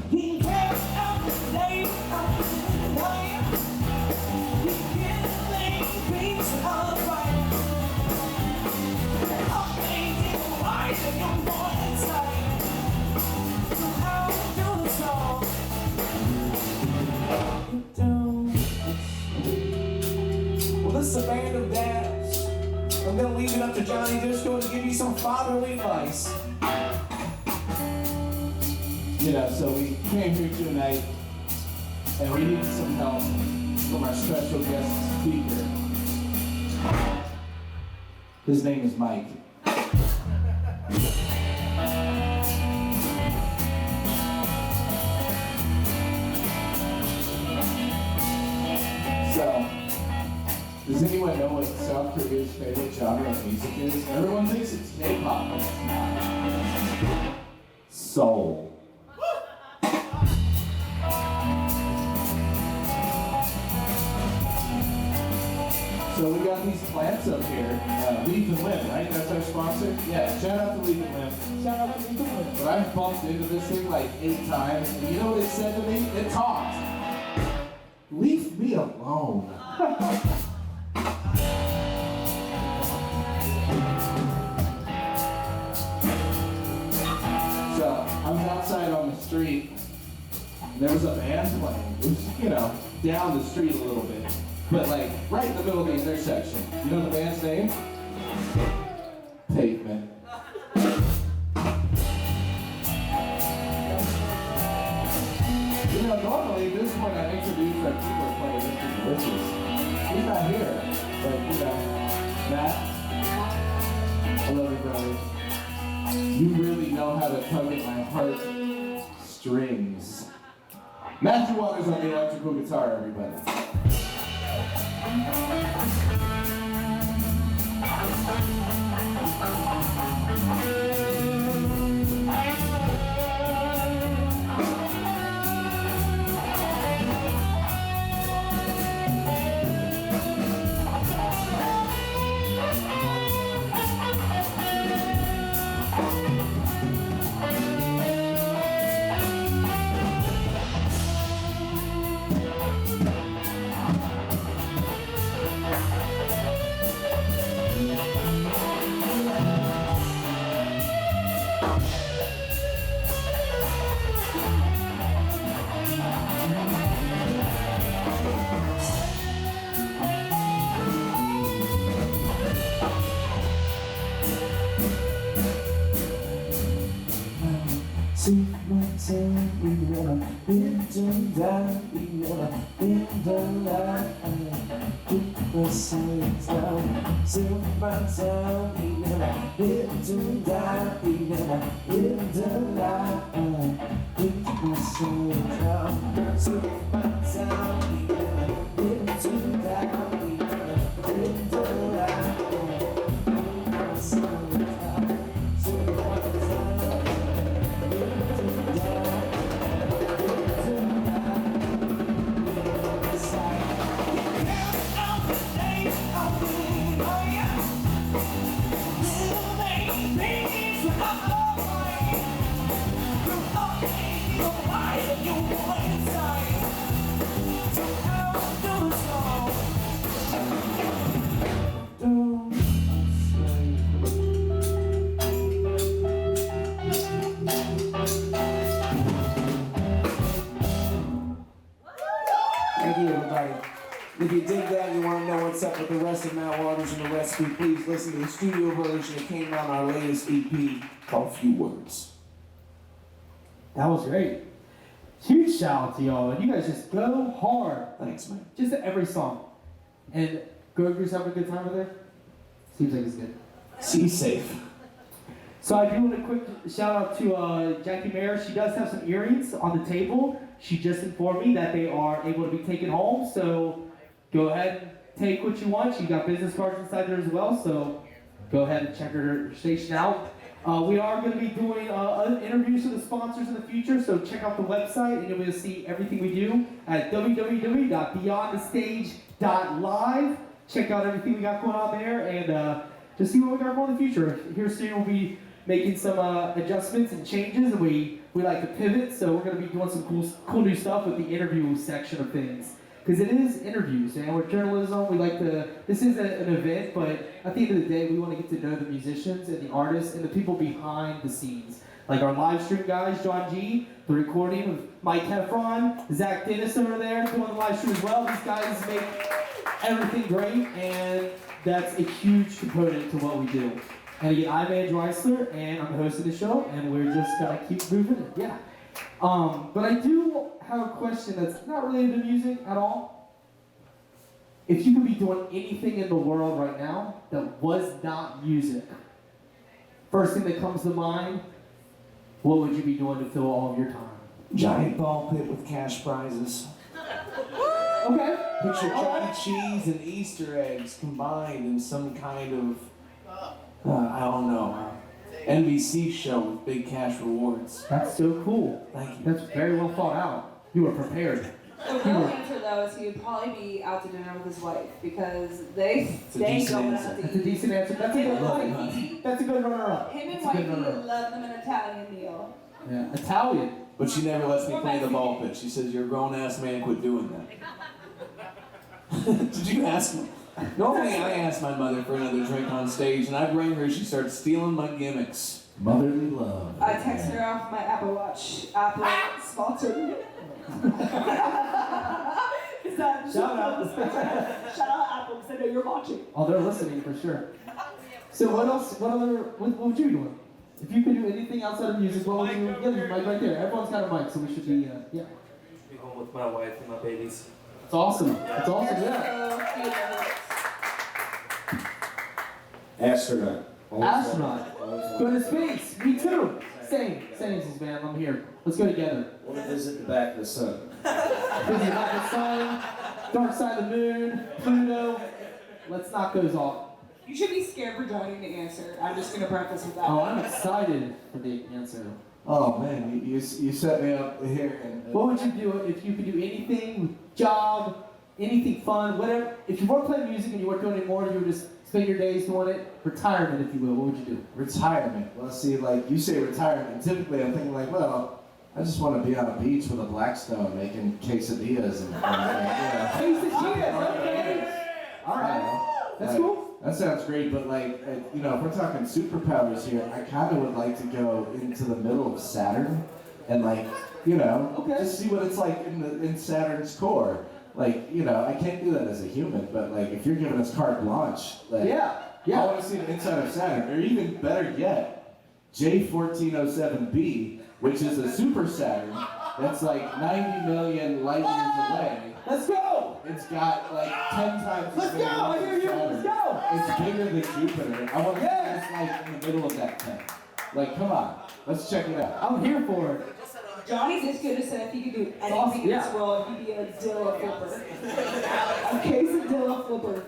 He kept out the name of his life. He can't make peace of life. Amazing life that you're born inside. So how do this all? You do. Well, this is a band of dads. I'm gonna leave it up to Johnny Disco to give you some fatherly advice. You know, so we came here tonight, and we need some help from our special guest speaker. His name is Mike. So, Does anyone know what South Korea's favorite genre of music is? Everyone thinks it's K-pop, but it's not. Soul. So we got these plants up here. Leaf and Limb, right? That's our sponsor? Yeah, shout out to Leaf and Limb. Shout out to you. But I've bumped into this thing like 8 times, and you know what it said to me? It talked. Leave me alone. So I was outside on the street. And there was a band playing. It was, you know, down the street a little bit, but like right in the middle of the intersection. You know the band's name? Pavement. You know, normally at this point I introduce our keyboard player, Mr. Delicious. He's not here, but you know, Matt, I love you, brother. You really know how to tug at my heart strings. Matthew Waters on the electrical guitar, everybody. See myself when I've been turned down, when I've been done down, keep myself down. See myself when I've been turned down, when I've been done down, keep myself down. See myself when I've been turned down, when I've been done down, keep myself down. See myself. Thank you, everybody. If you dig that, you want to know what's up with the rest of Matt Waters and the recipe, please listen to the studio version that came out on our latest EP called Few Words. That was great. Huge shout out to y'all. And you guys just go hard. Thanks, man. Just at every song. And Groger's having a good time over there? Seems like it's good. See safe. So I do want a quick shout out to Jackie Mayer. She does have some earrings on the table. She just informed me that they are able to be taken home. So go ahead and take what you want. She got business cards inside there as well. So go ahead and check her station out. We are going to be doing interviews with the sponsors in the future. So check out the website and you'll be able to see everything we do at www.beyondthestage.live. Check out everything we got going on there and just see what we got going in the future. Here soon we'll be making some adjustments and changes, and we like to pivot, so we're going to be doing some cool new stuff with the interview section of things. Because it is interviews, and with journalism, we like to, this is an event, but at the end of the day, we want to get to know the musicians and the artists and the people behind the scenes. Like our live stream guys, John G, the recording of Mike Heffron, Zach Dennis over there doing the live stream as well. These guys make everything great, and that's a huge component to what we do. And again, I'm Andrew Eisler, and I'm the host of the show, and we're just gonna keep moving. Yeah. But I do have a question that's not related to music at all. If you could be doing anything in the world right now that was not music, first thing that comes to mind, what would you be doing to fill all of your time? Giant ball pit with cash prizes. Okay. Picture All Chuck E. right. Cheese and Easter eggs combined in some kind of, I don't know, NBC show with big cash rewards. That's so cool. Thank you. That's very well thought out. You were prepared. The real answer though is he would probably be out to dinner with his wife because they a ain't decent going answer. out to That's a eat. decent answer. That's a good Love it, one. honey. That's a good runner-up. Him and That's a good wifey runner-up. love them an Italian meal. Yeah. Italian. But she never lets me play the ball pit. She says, "You're a grown-ass man, quit doing that." Did you ask me? Normally I ask my mother for another drink on stage, and I bring her, she starts stealing my gimmicks. Motherly love. I texted her off my Apple Watch. Apple sponsored me. Is that Shout out. Shout out Apple because I know you're watching. Oh, they're listening for sure. So what else? What would you do? If you could do anything outside of music, what would you? Yeah, there's a mic right there. Everyone's got a mic, so we should be. Yeah. Be home with my wife and my babies. It's awesome. It's awesome. Yeah. Astronaut. Astronaut. Go to space. Me too. Same as man. I'm here. Let's go together. Want to visit the back of the sun. Visit about the sun, dark side of the moon, Pluto. Let's knock those off. You should be scared for joining the answer. I'm just gonna preface with that. Oh, I'm excited for the answer. Oh man, you set me up here. And, What would you do if you could do anything, job, anything fun, whatever? If you weren't playing music and you weren't doing it anymore, you would just spend your days doing it, retirement, if you will, what would you do? Retirement. Well, see, like you say retirement. Typically, I'm thinking like, well, I just want to be on a beach with a Blackstone making quesadillas and Quesadillas, okay. All right. That's cool. That sounds great, but like, if we're talking superpowers here, I kind of would like to go into the middle of Saturn and like, just see what it's like in Saturn's core. Like, I can't do that as a human, but like, if you're giving us carte blanche, like, I want to see the inside of Saturn, or even better yet, J1407b, which is a super Saturn that's like 90 million light years away. Let's go. It's got like 10 times. Let's go. I hear you. Let's go. It's bigger than Jupiter. I want to see it's like in the middle of that tank. Like, come on, let's check it out. I'm here for it. Johnny's just good to say if he could do anything awesome, in this world, he'd be a Dilla flipper. A quesadilla flipper.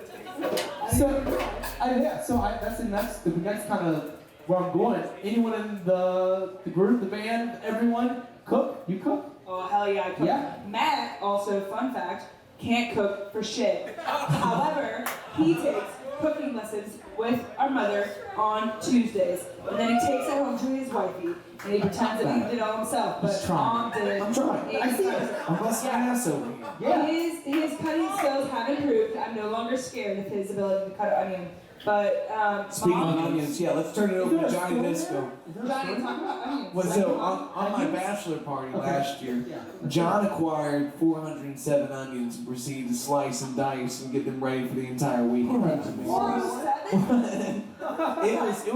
That's the next kind of where I'm going. Anyone in the group, the band, everyone cook? You cook? Oh, hell yeah, I cook. Yeah. Matt, also, fun fact, can't cook for shit. However, he takes cooking lessons with our mother on Tuesdays. And then he takes it home to his wifey, and he pretends that he did it all himself. But He's trying. Mom did. I'm trying. I see it. I'm busting ass over here. Yeah. His cutting skills have improved. I'm no longer scared of his ability to cut an onion. But, Speaking Mom, of onions, let's turn it over to Johnny Disco. Johnny, talk about onions. Well, so on my bachelor party last year, John acquired 407 onions and proceeded to slice and dice and get them ready for the entire weekend. It 407?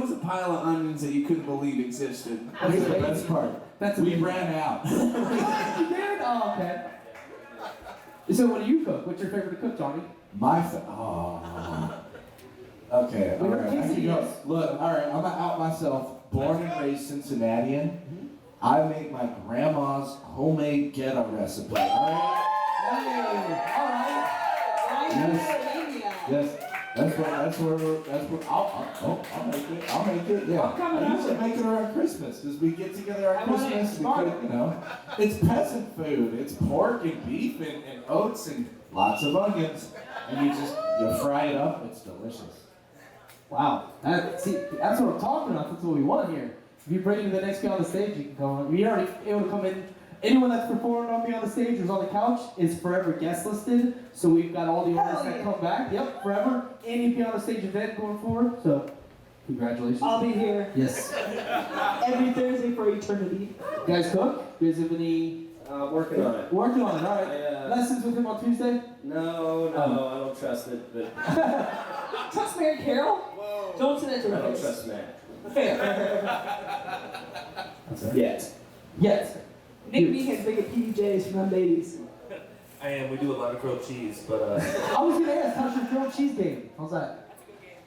was a pile of onions that you couldn't believe existed. Here's the best part. We amazing. ran out. You did? Oh, okay. So what do you cook? What's your favorite to cook, Johnny? Okay, all right. I can go. quesadillas. Look, all right. I'm gonna out myself. Born and raised Cincinnatian. I make my grandma's homemade ghetto recipe. All right. Yes. That's where I'll make it. I'll make it. Yeah. I usually make it around Christmas because we get together at Christmas. We cook, it's peasant food. It's pork and beef and oats and lots of onions, and you fry it up. It's delicious. Wow. That's what I'm talking about. That's what we want here. If you bring in the next guy on the stage, you can come on. We already able to come in. Anyone that's performed on me on the stage or is on the couch is forever guest listed. So we've got all the artists that come back. Yep, forever. Any be on the stage event going forward. So, congratulations. I'll be here Yes. every Thursday for eternity. You guys cook? You guys have any? Working on it. Working on it. All right. Lessons with him on Tuesday? No, I don't trust it, but Trust Mary Carol? Don't say that to I her don't face. trust Matt. Fair. Yet. Yes. Nick Meehan's big at PDJs from them ladies. I am. We do a lot of grilled cheese, but I was gonna ask, how's your grilled cheese game? How's that?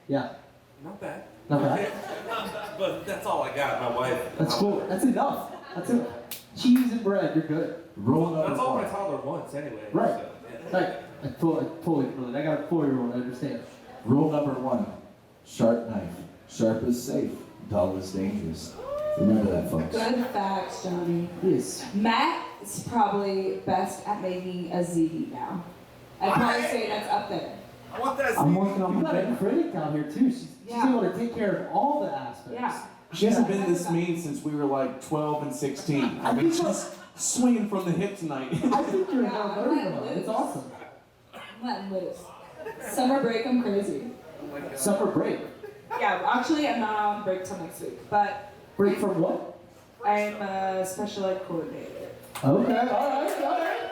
Yeah. not bad. Not bad. But that's all I got. My wife. That's cool. That's enough. That's it. Cheese and and bread, you're good. Rule number That's all my one. toddler wants anyway. Right. So, yeah. Right. I totally feel it. I got a 4-year-old, I understand. Rule number one. Sharp knife. Sharp is safe. Dull is dangerous. Remember that, folks. Good facts, Johnny. Yes. Matt is probably best at making a ZD now. I'd probably say that's up there. I want that. I'm working on my big critic out here too. She's Yeah. able to take care of all the aspects. Yeah. She hasn't been this mean since we were like 12 and 16. I mean, she's swinging from the hip tonight. I think you're Yeah, now I'm learning letting about it. It's loose. awesome. I'm letting loose. Summer break, I'm crazy. Summer break. Yeah, actually, I'm not on break till next week, but Break from what? I'm a special ed coordinator. Okay. All right.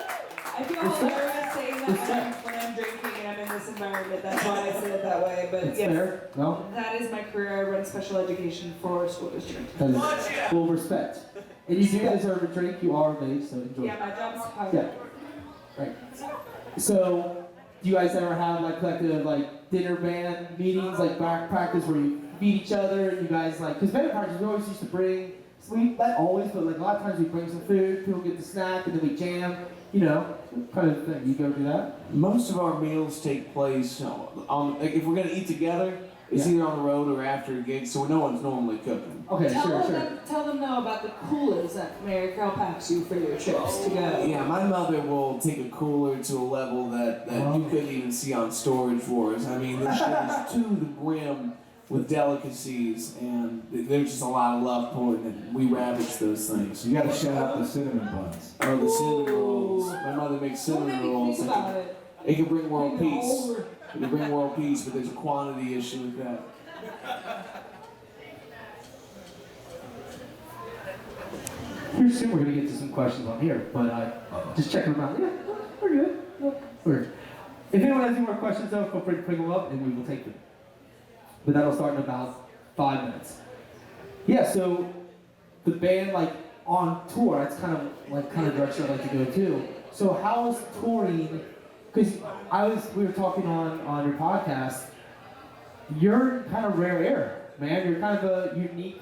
I feel Respect. hilarious saying that when I'm drinking and I'm in this environment. That's why I say it that way. But It's yes, fair. No? that is my career. I run special education for a school district. Full respect. And you do deserve a drink. You are of age, so enjoy. Yeah, my job's hard. Yeah. Right. So, do you guys ever have like collective like dinner band meetings, like back practice where you meet each other and you guys like? Because band parties we always used to bring. Not always, but like a lot of times we bring some food. People get the snack and then we jam. You know, kind of thing. You go do that. Most of our meals take place on, like if we're gonna eat together, it's Yeah. either on the road or after a gig, so no one's normally cooking. Okay, Tell sure. them though about the coolers that Mary Carol packs you for your trips to go. Yeah, my mother will take a cooler to a level that you couldn't even see on Storage Wars. I mean, this shit is to the brim with delicacies, and there's just a lot of love poured in. We ravage those things. You gotta shout out the cinnamon buns. Oh, the cinnamon rolls. My mother makes Don't cinnamon make me rolls. think about it. It can bring world Bring it peace. over. It can bring world peace, but there's a quantity issue with that. Here soon we're gonna get to some questions on here, but just checking them out. Yeah, we're good. Yeah, we're good. If anyone has any more questions though, feel free to bring them up and we will take them. But that'll start in about 5 minutes. Yeah, so the band like on tour, that's kind of direction I'd like to go to. So how is touring? Because we were talking on your podcast. You're kind of rare air, man. You're kind of a unique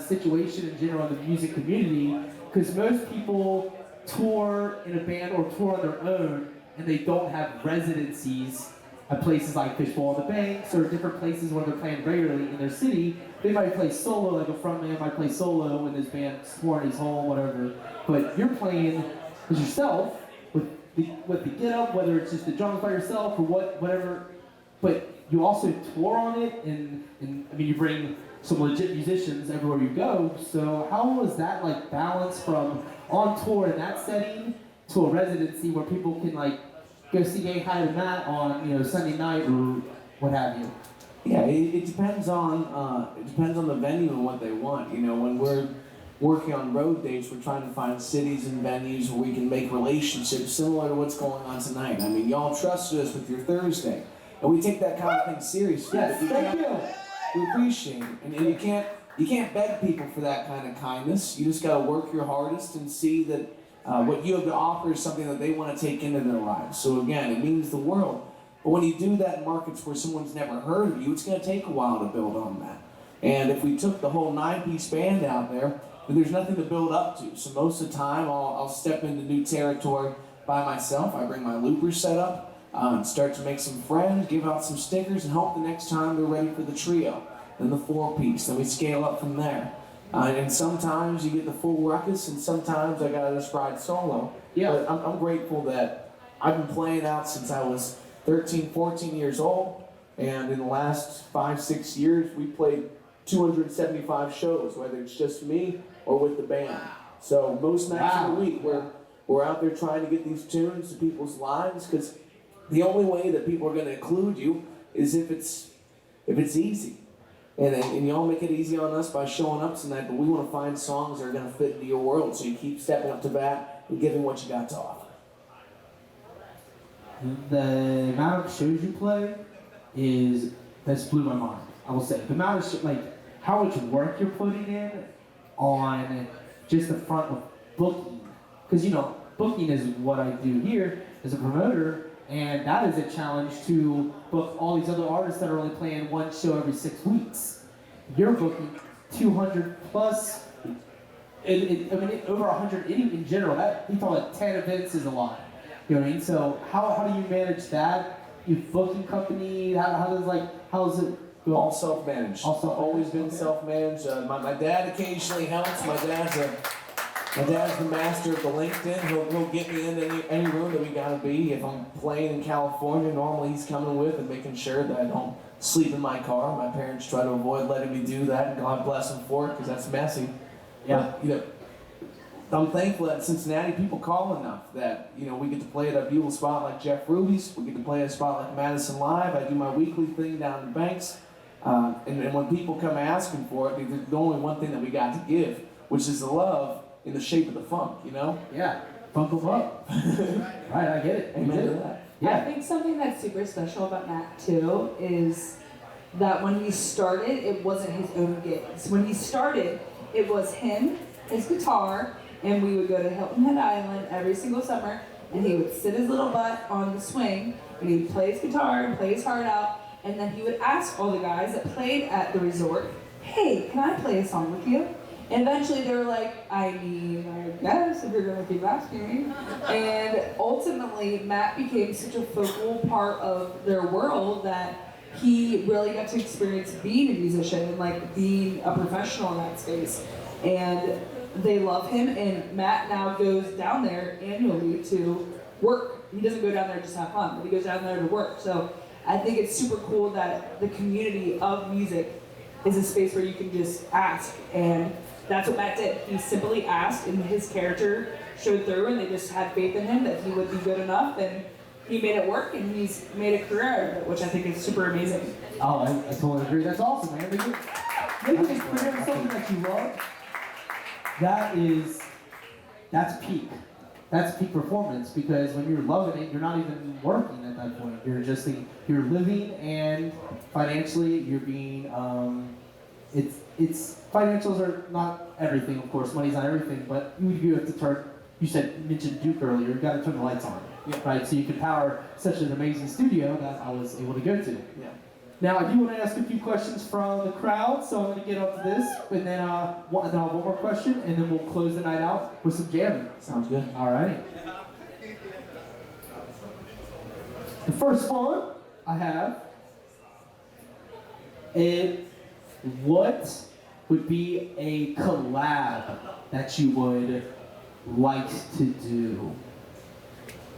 situation in general in the music community. Because most people tour in a band or tour on their own, and they don't have residencies at places like Fishbowl on the Banks or different places where they're playing regularly in their city. They might play solo, like a frontman might play solo when his band's touring his home, whatever. But you're playing as yourself with the get up, whether it's just the drums by yourself or whatever. But you also tour on it, and I mean you bring some legit musicians everywhere you go. So how was that like balance from on tour in that setting to a residency where people can like go see Gang High to Matt on Sunday night or what have you? Yeah, it depends on the venue and what they want. When we're working on road dates, we're trying to find cities and venues where we can make relationships similar to what's going on tonight. I mean, y'all trusted us with your Thursday, and we take that kind of thing seriously. Yes, thank you. We appreciate it, and you can't beg people for that kind of kindness. You just got to work your hardest and see that what you have to offer is something that they want to take into their lives. So again, it means the world. But when you do that in markets where someone's never heard of you, it's going to take a while to build on that. And if we took the whole 9-piece band out there, then there's nothing to build up to. So most of the time, I'll step into new territory by myself. I bring my looper set up, and start to make some friends, give out some stickers, and hope the next time they're ready for the trio. Then the 4-piece, then we scale up from there. And sometimes you get the full ruckus, and sometimes I gotta just ride solo. Yeah. But I'm grateful that I've been playing out since I was 13, 14 years old, and in the last 5, 6 years, we played 275 shows, whether it's just me or with the band. So most nights of the week, we're out there trying to get these tunes to people's lives, because the only way that people are going to include you is if it's easy. And y'all make it easy on us by showing up tonight, but we want to find songs that are going to fit into your world, so you keep stepping up to bat and giving what you got to offer. The amount of shows you play that's blew my mind. I will say the amount of how much work you're putting in on just the front of booking, because booking is what I do here as a promoter, and that is a challenge to book all these other artists that are only playing one show every 6 weeks. You're booking 200 plus over 100 in general. That you thought like 10 events is a lot. You know what I mean? So how do you manage that? You booking company? How does it go? All self-managed. Also, Always been self-managed. My dad occasionally helps. My dad's the master of the LinkedIn. He'll get me in any room that we gotta be. If I'm playing in California, normally he's coming with and making sure that I don't sleep in my car. My parents try to avoid letting me do that, and God bless them for it, because that's messy. Yeah. But, I'm thankful that in Cincinnati people call enough that, we get to play at a beautiful spot like Jeff Ruby's. We get to play at a spot like Madison Live. I do my weekly thing down in Banks. And when people come asking for it, there's only one thing that we got to give, which is the love in the shape of the funk, Yeah. Funk them up. Right, I get it. Amen to that. Yeah. I think something that's super special about Matt too is that when he started, it wasn't his own gigs. When he started, it was him, his guitar, and we would go to Hilton Head Island every single summer, and he would sit his little butt on the swing, and he would play his guitar and play his heart out, and then he would ask all the guys that played at the resort, hey, can I play a song with you? And eventually they were like, I guess, if you're gonna keep asking me. And ultimately, Matt became such a focal part of their world that he really got to experience being a musician and being a professional in that space. And they love him, and Matt now goes down there annually to work. He doesn't go down there just to have fun, but he goes down there to work. So I think it's super cool that the community of music is a space where you can just ask, and that's what Matt did. He simply asked, and his character showed through, and they just had faith in him that he would be good enough, and he made it work, and he's made a career out of it, which I think is super amazing. Oh, I totally agree. That's awesome, man. Making this career something that you love, that's peak. That's peak performance, because when you're loving it, you're not even working at that point. You're living, and financially you're being, it's financials are not everything, of course, money's not everything, but you have to mentioned Duke earlier, you gotta turn the lights on, right? So you can power such an amazing studio that I was able to go to. Yeah. Now, I do want to ask a few questions from the crowd, so I'm going to get up to this, and then I'll have one more question, and then we'll close the night out with some jamming. Sounds good. All right. The first one I have is, what would be a collab that you would like to do?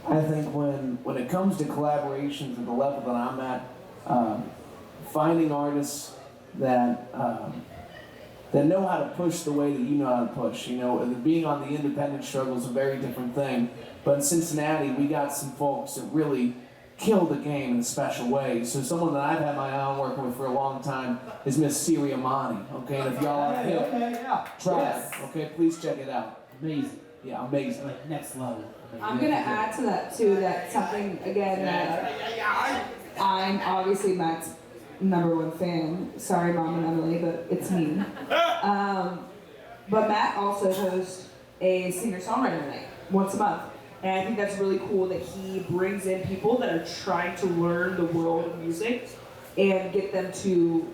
I think when it comes to collaborations at the level that I'm at, finding artists that know how to push the way that you know how to push. Being on the independent struggle is a very different thing. But in Cincinnati, we got some folks that really kill the game in a special way. So someone that I've had my eye on working with for a long time is Miss Siri Amani. Okay, and if y'all are hip, try it. Okay, please check it out. Amazing. Yeah, amazing. Like next level. I'm gonna add to that too, that something again that I'm obviously Matt's #1 fan. Sorry, Mom and Emily, but it's me. But Matt also hosts a singer-songwriter night once a month. And I think that's really cool that he brings in people that are trying to learn the world of music and get them to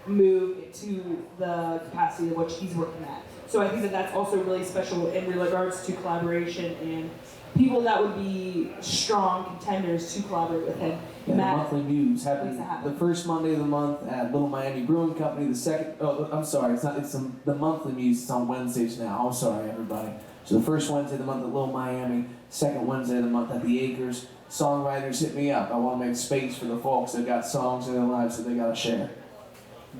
move to the capacity of what he's working at. So I think that that's also really special in regards to collaboration and people that would be strong contenders to collaborate with him. Yeah, Matt, the monthly Muse happening makes it happen. the first Monday of the month at Little Miami Brewing Company. The second, the monthly Muse. It's on Wednesdays now. I'm sorry, everybody. So the first Wednesday of the month at Little Miami, second Wednesday of the month at the Acres. Songwriters, hit me up. I want to make space for the folks that got songs in their lives that they got to share.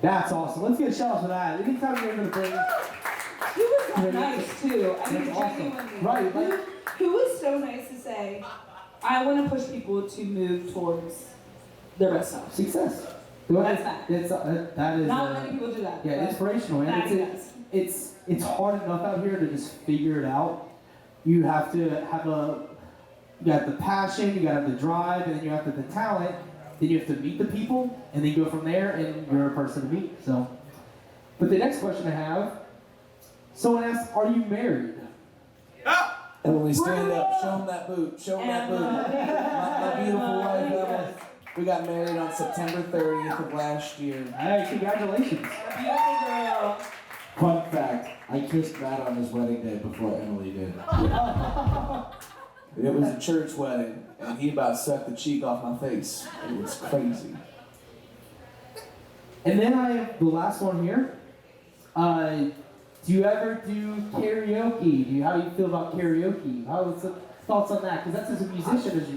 That's awesome. Let's get a shout out for that. Anytime you're going to bring... He was so nice too. I mean, That's awesome. genuinely. Right, like- Who was so nice to say, I want to push people to move towards their best self. Success. That's that. That is... Not many people do that. Yeah, but inspirational, man. Matt does. It's hard enough out here to just figure it out. You have to have you got the passion, you got to have the drive, and then you have the talent. Then you have to meet the people, and then go from there, and you're a person to meet. So, but the next question I have, someone asked, "Are you married?" Emily, stand up. Show them that boot. Show them that boot. My beautiful wife, Emily. We got married on September 30th of last year. Hey, congratulations. Beautiful girl. Fun fact, I kissed Matt on his wedding day before Emily did. It was a church wedding, and he about sucked the cheek off my face. It was crazy. And then I have the last one here. Do you ever do karaoke? How do you feel about karaoke? What's the thoughts on that? Because that's as a musician as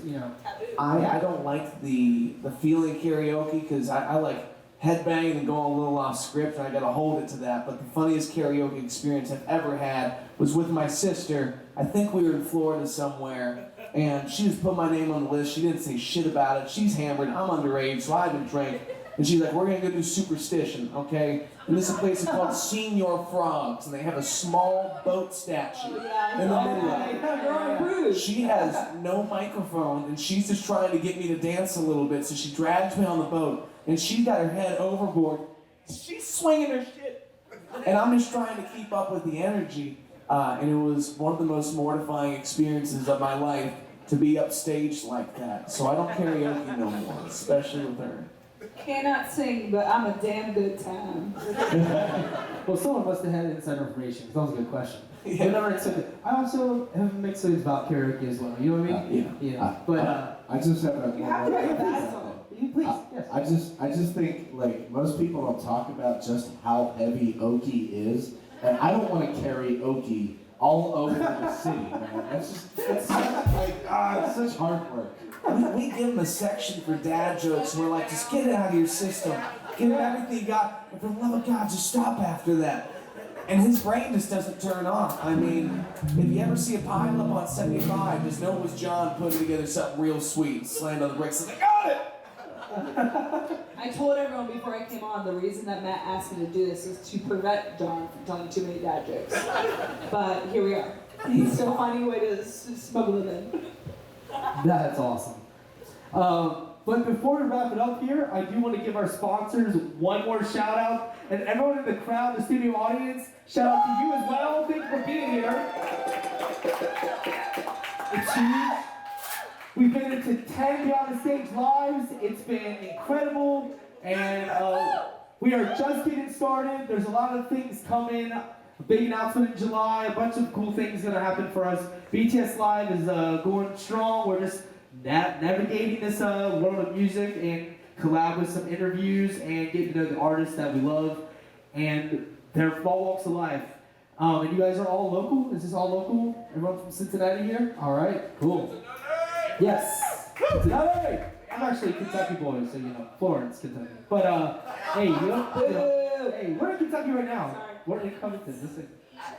you know. I don't like the feeling karaoke because I like headbanging and going a little off script, and I gotta hold it to that. But the funniest karaoke experience I've ever had was with my sister. I think we were in Florida somewhere, and she just put my name on the list. She didn't say shit about it. She's hammered. I'm underage, so I haven't drank. And she's like, we're gonna go do Superstition, okay? And this is a place called Senior Frogs, and they have a small boat statue in the middle of it. She has no microphone, and she's just trying to get me to dance a little bit, so she drags me on the boat, and she's got her head overboard. She's swinging her shit, and I'm just trying to keep up with the energy, and it was one of the most mortifying experiences of my life to be upstaged like that. So I don't karaoke no more, especially with her. Cannot sing, but I'm a damn good time. Well, someone must have had insider information, because that was a good question. Yeah. Whenever it's something, I also have mixed feelings about karaoke as well. You know what I mean? Yeah. But I just have a You have to write that song. please, yes. I just think like most people don't talk about just how heavy Okie is, and I don't want to carry Okie all over the city, man. It's such hard work. We give him a section for dad jokes, and we're like, just get it out of your system. Give him everything you got, and for the love of God, just stop after that. And his brain just doesn't turn off. I mean, if you ever see a pile up on 75, just know it was John putting together something real sweet. Slammed on the brakes, like, I got it! I told everyone before I came on the reason that Matt asked me to do this is to prevent John from telling too many dad jokes. But here we are. He's still finding a way to smuggle them in. That's awesome. But before we wrap it up here, I do want to give our sponsors one more shout out. And everyone in the crowd, the studio audience, shout out to you as well. Thank you for being here. It's huge. We've been into 10 Beyond the Stage lives. It's been incredible. And we are just getting started. There's a lot of things coming. A big announcement in July. A bunch of cool things going to happen for us. BTS Live is going strong. We're just navigating this world of music and collab with some interviews and getting to know the artists that we love. And they're all walks of life. And you guys are all local? Is this all local? Everyone from Cincinnati here? All right, cool. Yes. Cincinnati! I'm actually a Kentucky boy, so you know, Florence, Kentucky. But hey, hey, we're in Kentucky right now. We're in Covington.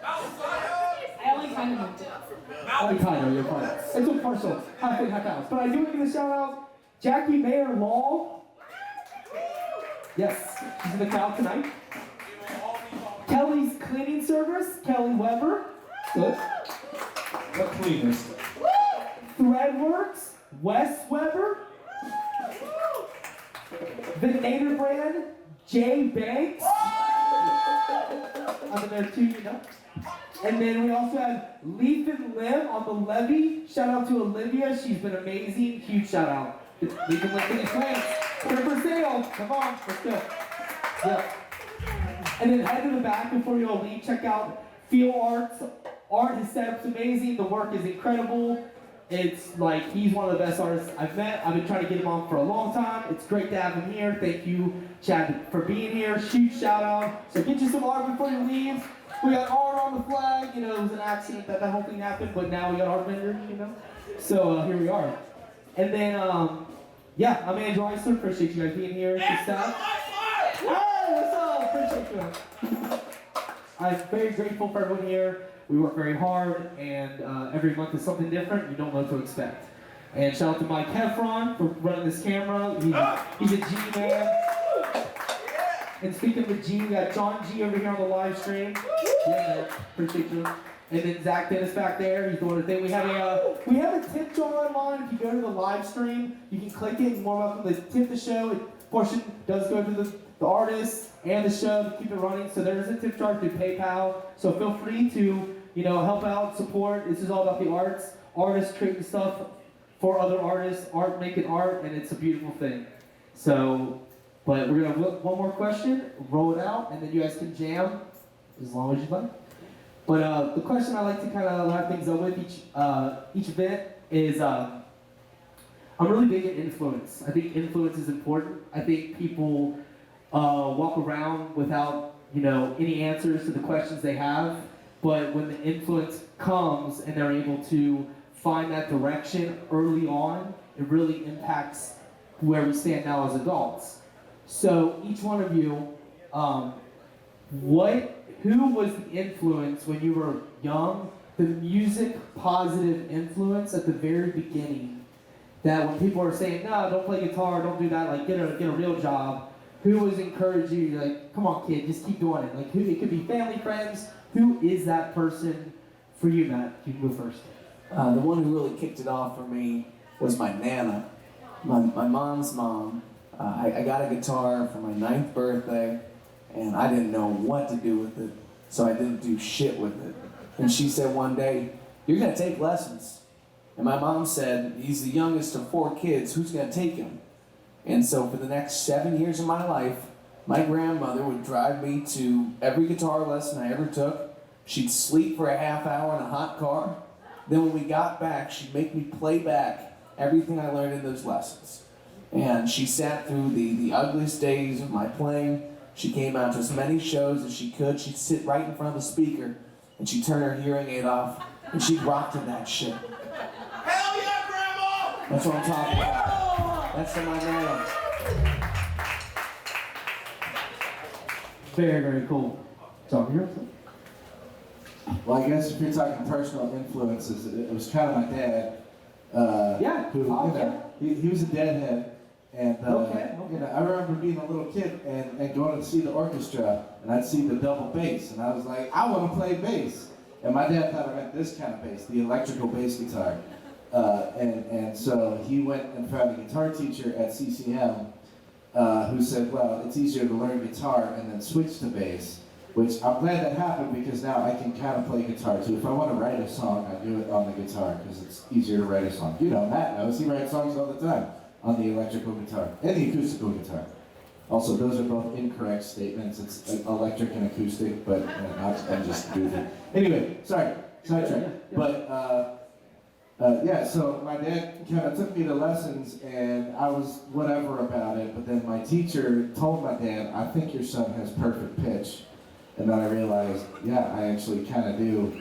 I only kind of moved it. Only kind of, you're fine. It's a partial, half in, half out. But I do want to give a shout out, Jackie Mayer Law. Yes, she's in the crowd tonight. Kelly's Cleaning Service, Kelly Weber. Good. The cleanest. Threadworks, Wes Weber. The Native Brand, Jay Banks. I'm in there too, you know. And then we also have Leaf and Limb on the levee. Shout out to Olivia, she's been amazing. Huge shout out. Leaf and Limb in these plants. They're for sale. Come on, let's go. Yeah. And then head to the back before you all leave. Check out Feel Arts. Art, his setup's amazing. The work is incredible. It's like he's one of the best artists I've met. I've been trying to get him on for a long time. It's great to have him here. Thank you, Chad, for being here. Huge shout out. So get you some art before you leave. We got art on the flag. You know, it was an accident that whole thing happened, but now we got art vendors, you know. So here we are. And then, yeah, I'm Andrew Eisler. Appreciate you guys being here. Good stuff. Hey, what's up? Appreciate you. I'm very grateful for everyone here. We work very hard, and every month is something different. You don't know what to expect. And shout out to Mike Heffron for running this camera. He's a G man. And speaking of the G, we got John G over here on the live stream. Yeah, man. Appreciate you. And then Zach Dennis back there. He's doing a thing. We have a tip jar online. If you go to the live stream, you can click it. You're more welcome to tip the show. A portion does go to the artists and the show to keep it running. So there is a tip jar through PayPal. So feel free to, you know, help out, support. This is all about the arts. Artists creating stuff for other artists. Art making art, and it's a beautiful thing. So, but we're gonna look one more question, roll it out, and then you guys can jam as long as you'd like. But the question I like to kind of wrap things up with each event is, I'm really big at influence. I think influence is important. I think people walk around without, any answers to the questions they have. But when the influence comes and they're able to find that direction early on, it really impacts where we stand now as adults. So each one of you, who was the influence when you were young, the music positive influence at the very beginning, that when people are saying, no, don't play guitar, don't do that, like get a real job, who was encouraging you, like, come on kid, just keep doing it? Like who, it could be family, friends, who is that person for you, Matt? You can go first. The one who really kicked it off for me was my Nana, my mom's mom. I got a guitar for my 9th birthday, and I didn't know what to do with it, so I didn't do shit with it. And she said one day, you're gonna take lessons. And my mom said, he's the youngest of 4 kids, who's gonna take him? And so for the next 7 years of my life, my grandmother would drive me to every guitar lesson I ever took. She'd sleep for a half hour in a hot car. Then when we got back, she'd make me play back everything I learned in those lessons. And she sat through the ugliest days of my playing. She came out to as many shows as she could. She'd sit right in front of the speaker, and she'd turn her hearing aid off, and she'd rock to that shit. Hell yeah, Grandma! That's what I'm talking about. That's for my Nana. Very, very cool. So here. Well, I guess if you're talking personal influences, it was kind of my dad. Yeah. Who, he was a deadhead. And Okay. I remember being a little kid and going to see the orchestra, and I'd see the double bass, and I was like, I want to play bass. And my dad thought I meant this kind of bass, the electrical bass guitar. And so he went and found a guitar teacher at CCM who said, well, it's easier to learn guitar and then switch to bass, which I'm glad that happened because now I can kind of play guitar too. If I want to write a song, I do it on the guitar because it's easier to write a song. Matt knows, he writes songs all the time on the electrical guitar and the acoustical guitar. Also, those are both incorrect statements. It's electric and acoustic, but I'm just goofy. Anyway, sorry, sidetrack. But so my dad kind of took me to lessons, and I was whatever about it. But then my teacher told my dad, "I think your son has perfect pitch," and then I realized, yeah, I actually kind of do.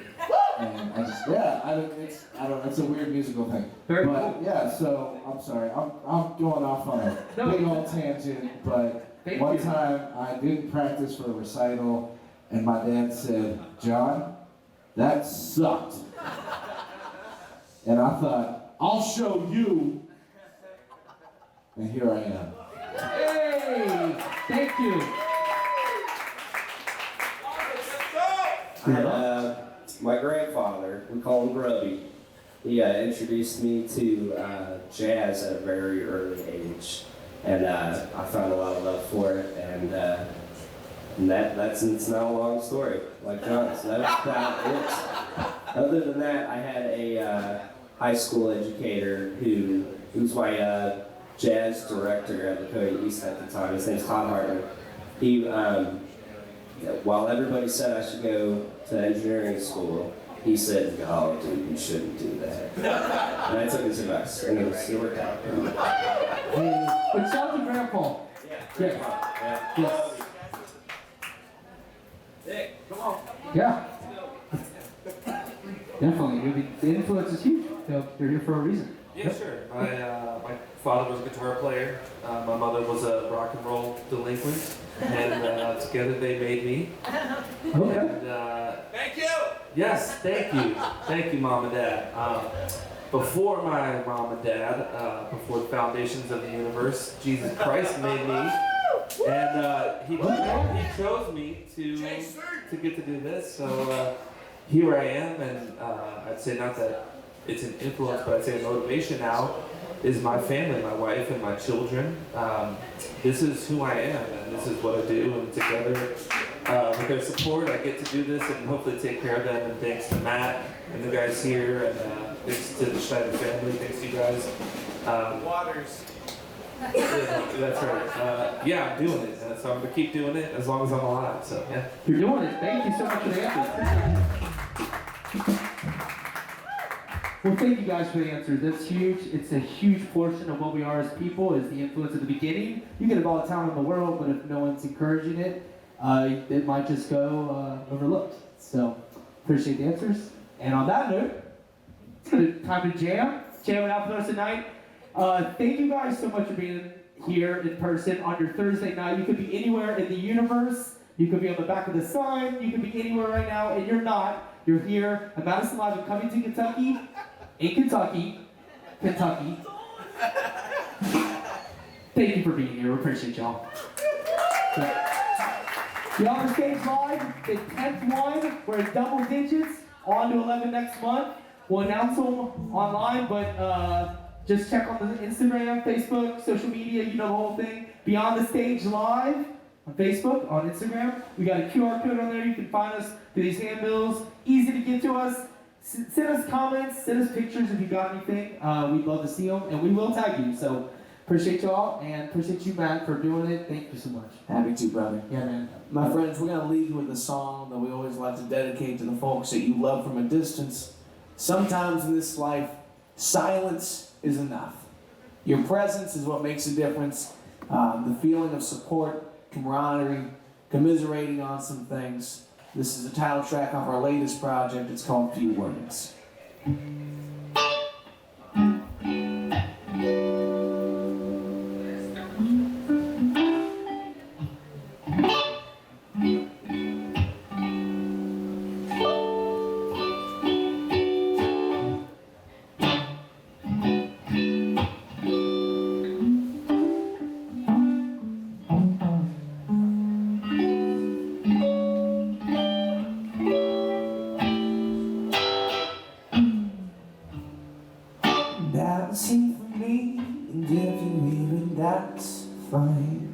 And I just, I don't know, it's a weird musical thing. Very but cool. yeah, so I'm sorry, I'm going off on a big old tangent, but one time I didn't practice for a recital, and my dad said, John, that sucked. And I thought, I'll show you, and here I am. Hey, thank you. My grandfather, we call him Grubby, he introduced me to jazz at a very early age, and I found a lot of love for it, and it's not a long story, like John's. That's about it. Other than that, I had a high school educator who was my jazz director at Lakota East at the time. His name's Todd Hartman. He, while everybody said I should go to engineering school, he said, oh, dude, you shouldn't do that. And I took his advice, and it worked out. But shout out to Grandpa. Yeah. Yes. Dick, come on. Yeah. Definitely. The influence is huge. They're here for a reason. Yeah, sure. My father was a guitar player. My mother was a rock and roll delinquent, and together they made me. Okay. And, Thank you! yes, thank you, Mom and Dad. Before my mom and dad, before the foundations of the universe, Jesus Christ made me, and he chose me to get to do this. So here I am, and I'd say not that it's an influence, but I'd say a motivation now is my family, my wife, and my children. This is who I am, and this is what I do, and together, with their support, I get to do this and hopefully take care of them, and thanks to Matt and the guys here, and thanks to the Schneider family, thanks to you guys. Waters. Yeah, that's right. Yeah, I'm doing it, so I'm gonna keep doing it as long as I'm alive. So yeah. You're doing it. Thank you so much for the answers. Well, thank you guys for the answers. That's huge. It's a huge portion of what we are as people is the influence at the beginning. You get all the talent in the world, but if no one's encouraging it, it might just go overlooked. So, appreciate the answers. And on that note, it's time to jam it out for us tonight. Thank you guys so much for being here in person on your Thursday night. You could be anywhere in the universe. You could be on the back of the sun. You could be anywhere right now, and you're not. You're here at Madison Live in Covington, Kentucky. In Kentucky. Thank you for being here. We appreciate y'all. The On Stage Live, the 10th one. We're in double digits. On to 11 next month. We'll announce them online, but just check on the Instagram, Facebook, social media, you know the whole thing. Beyond the Stage Live on Facebook, on Instagram. We got a QR code on there. You can find us through these handbills. Easy to get to us. Send us comments, send us pictures if you got anything. We'd love to see them, and we will tag you. So appreciate y'all, and appreciate you, Matt, for doing it. Thank you so much. Happy to, brother. Yeah, man. My friends, we're going to leave you with a song that we always like to dedicate to the folks that you love from a distance. Sometimes in this life, silence is enough. Your presence is what makes a difference. The feeling of support, camaraderie, commiserating on some things. This is the title track off our latest project. It's called Few Words. Dancing for me, and if you're leaving, that's fine.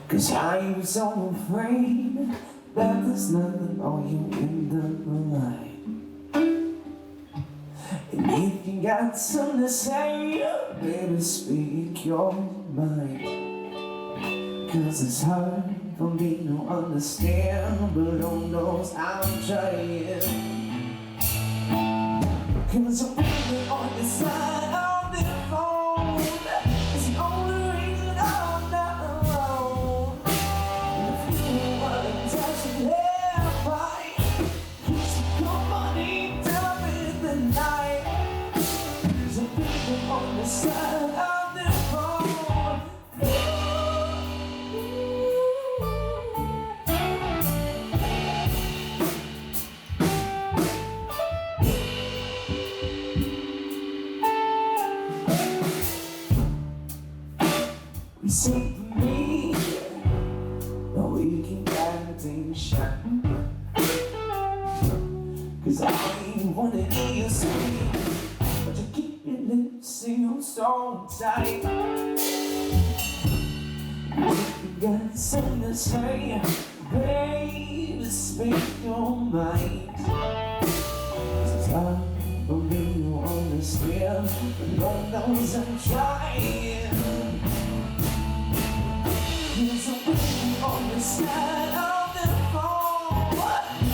'Cause I'm so afraid that there's nothing on you in the line. And if you got something to say, baby, speak your mind. 'Cause it's hard for me to understand, but Lord knows I'm trying. 'Cause I'm really on your side of the phone. It's the only reason I'm not alone. And if you wanna touch it, yeah, fine. Just come on in, tell me the night. 'Cause I'm really on your side of the phone. Sing for me, but we can get attention. 'Cause I ain't wanna hear you sing, but you keep your lips sealed so tight. If you got something to say, baby, speak your mind. 'Cause it's hard for me to understand, but Lord knows I'm trying. There's a way on the side of the phone.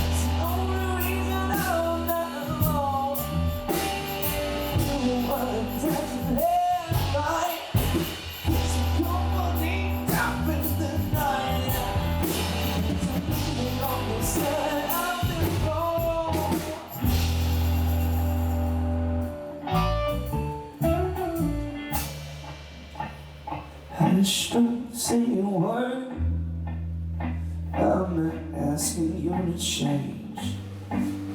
It's the only reason I'm not alone. You wanna touch it every night. It's a company top in the night. There's a way on the side of the phone. Hush, don't say a word. I'm not asking you to change.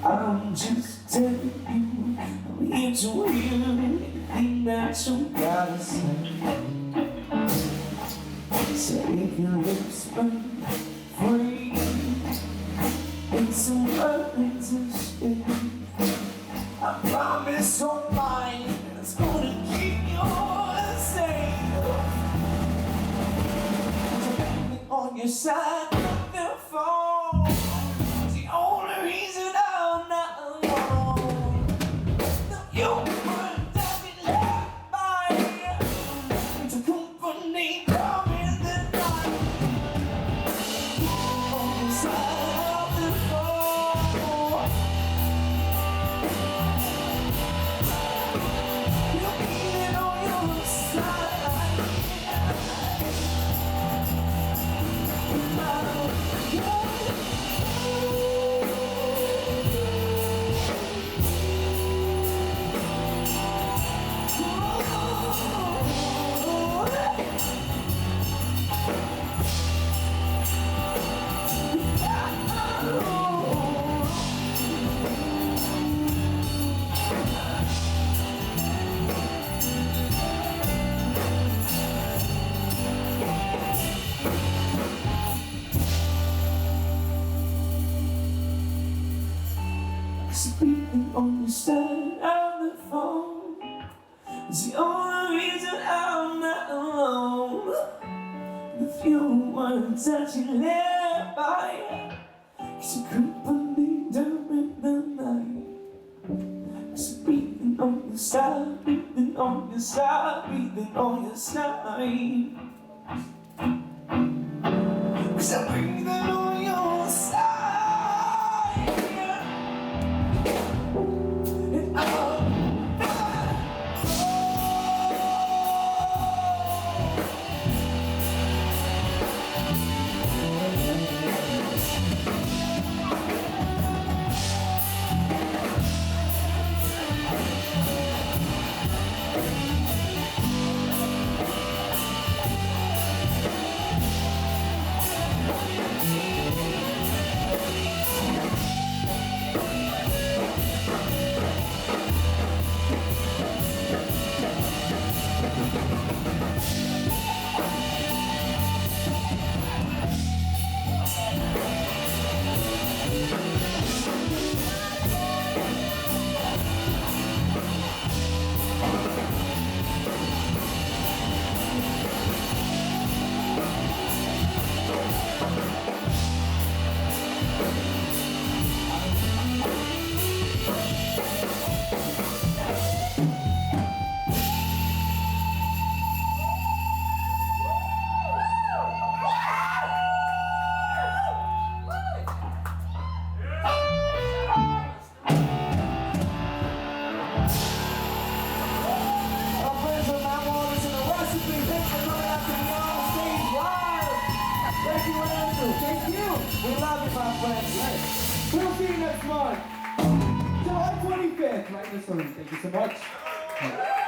I'm just telling you I'm here to hear anything that you gotta say. So if your lips burn free, it's some burning to stay. I promise on mine, it's gonna keep you safe. On your side of the phone, it's the only reason I'm not alone. You were talking left by. breathing on your side of the phone. It's the only reason I'm not alone. The few words that you live by, 'cause you creep on me during the night. So breathing on your side, breathing on your side, breathing on your side. 'Cause I'm breathing on your side. And We love you, my friends. We'll see you next month. July 25th, right in the sun. Thank you so much.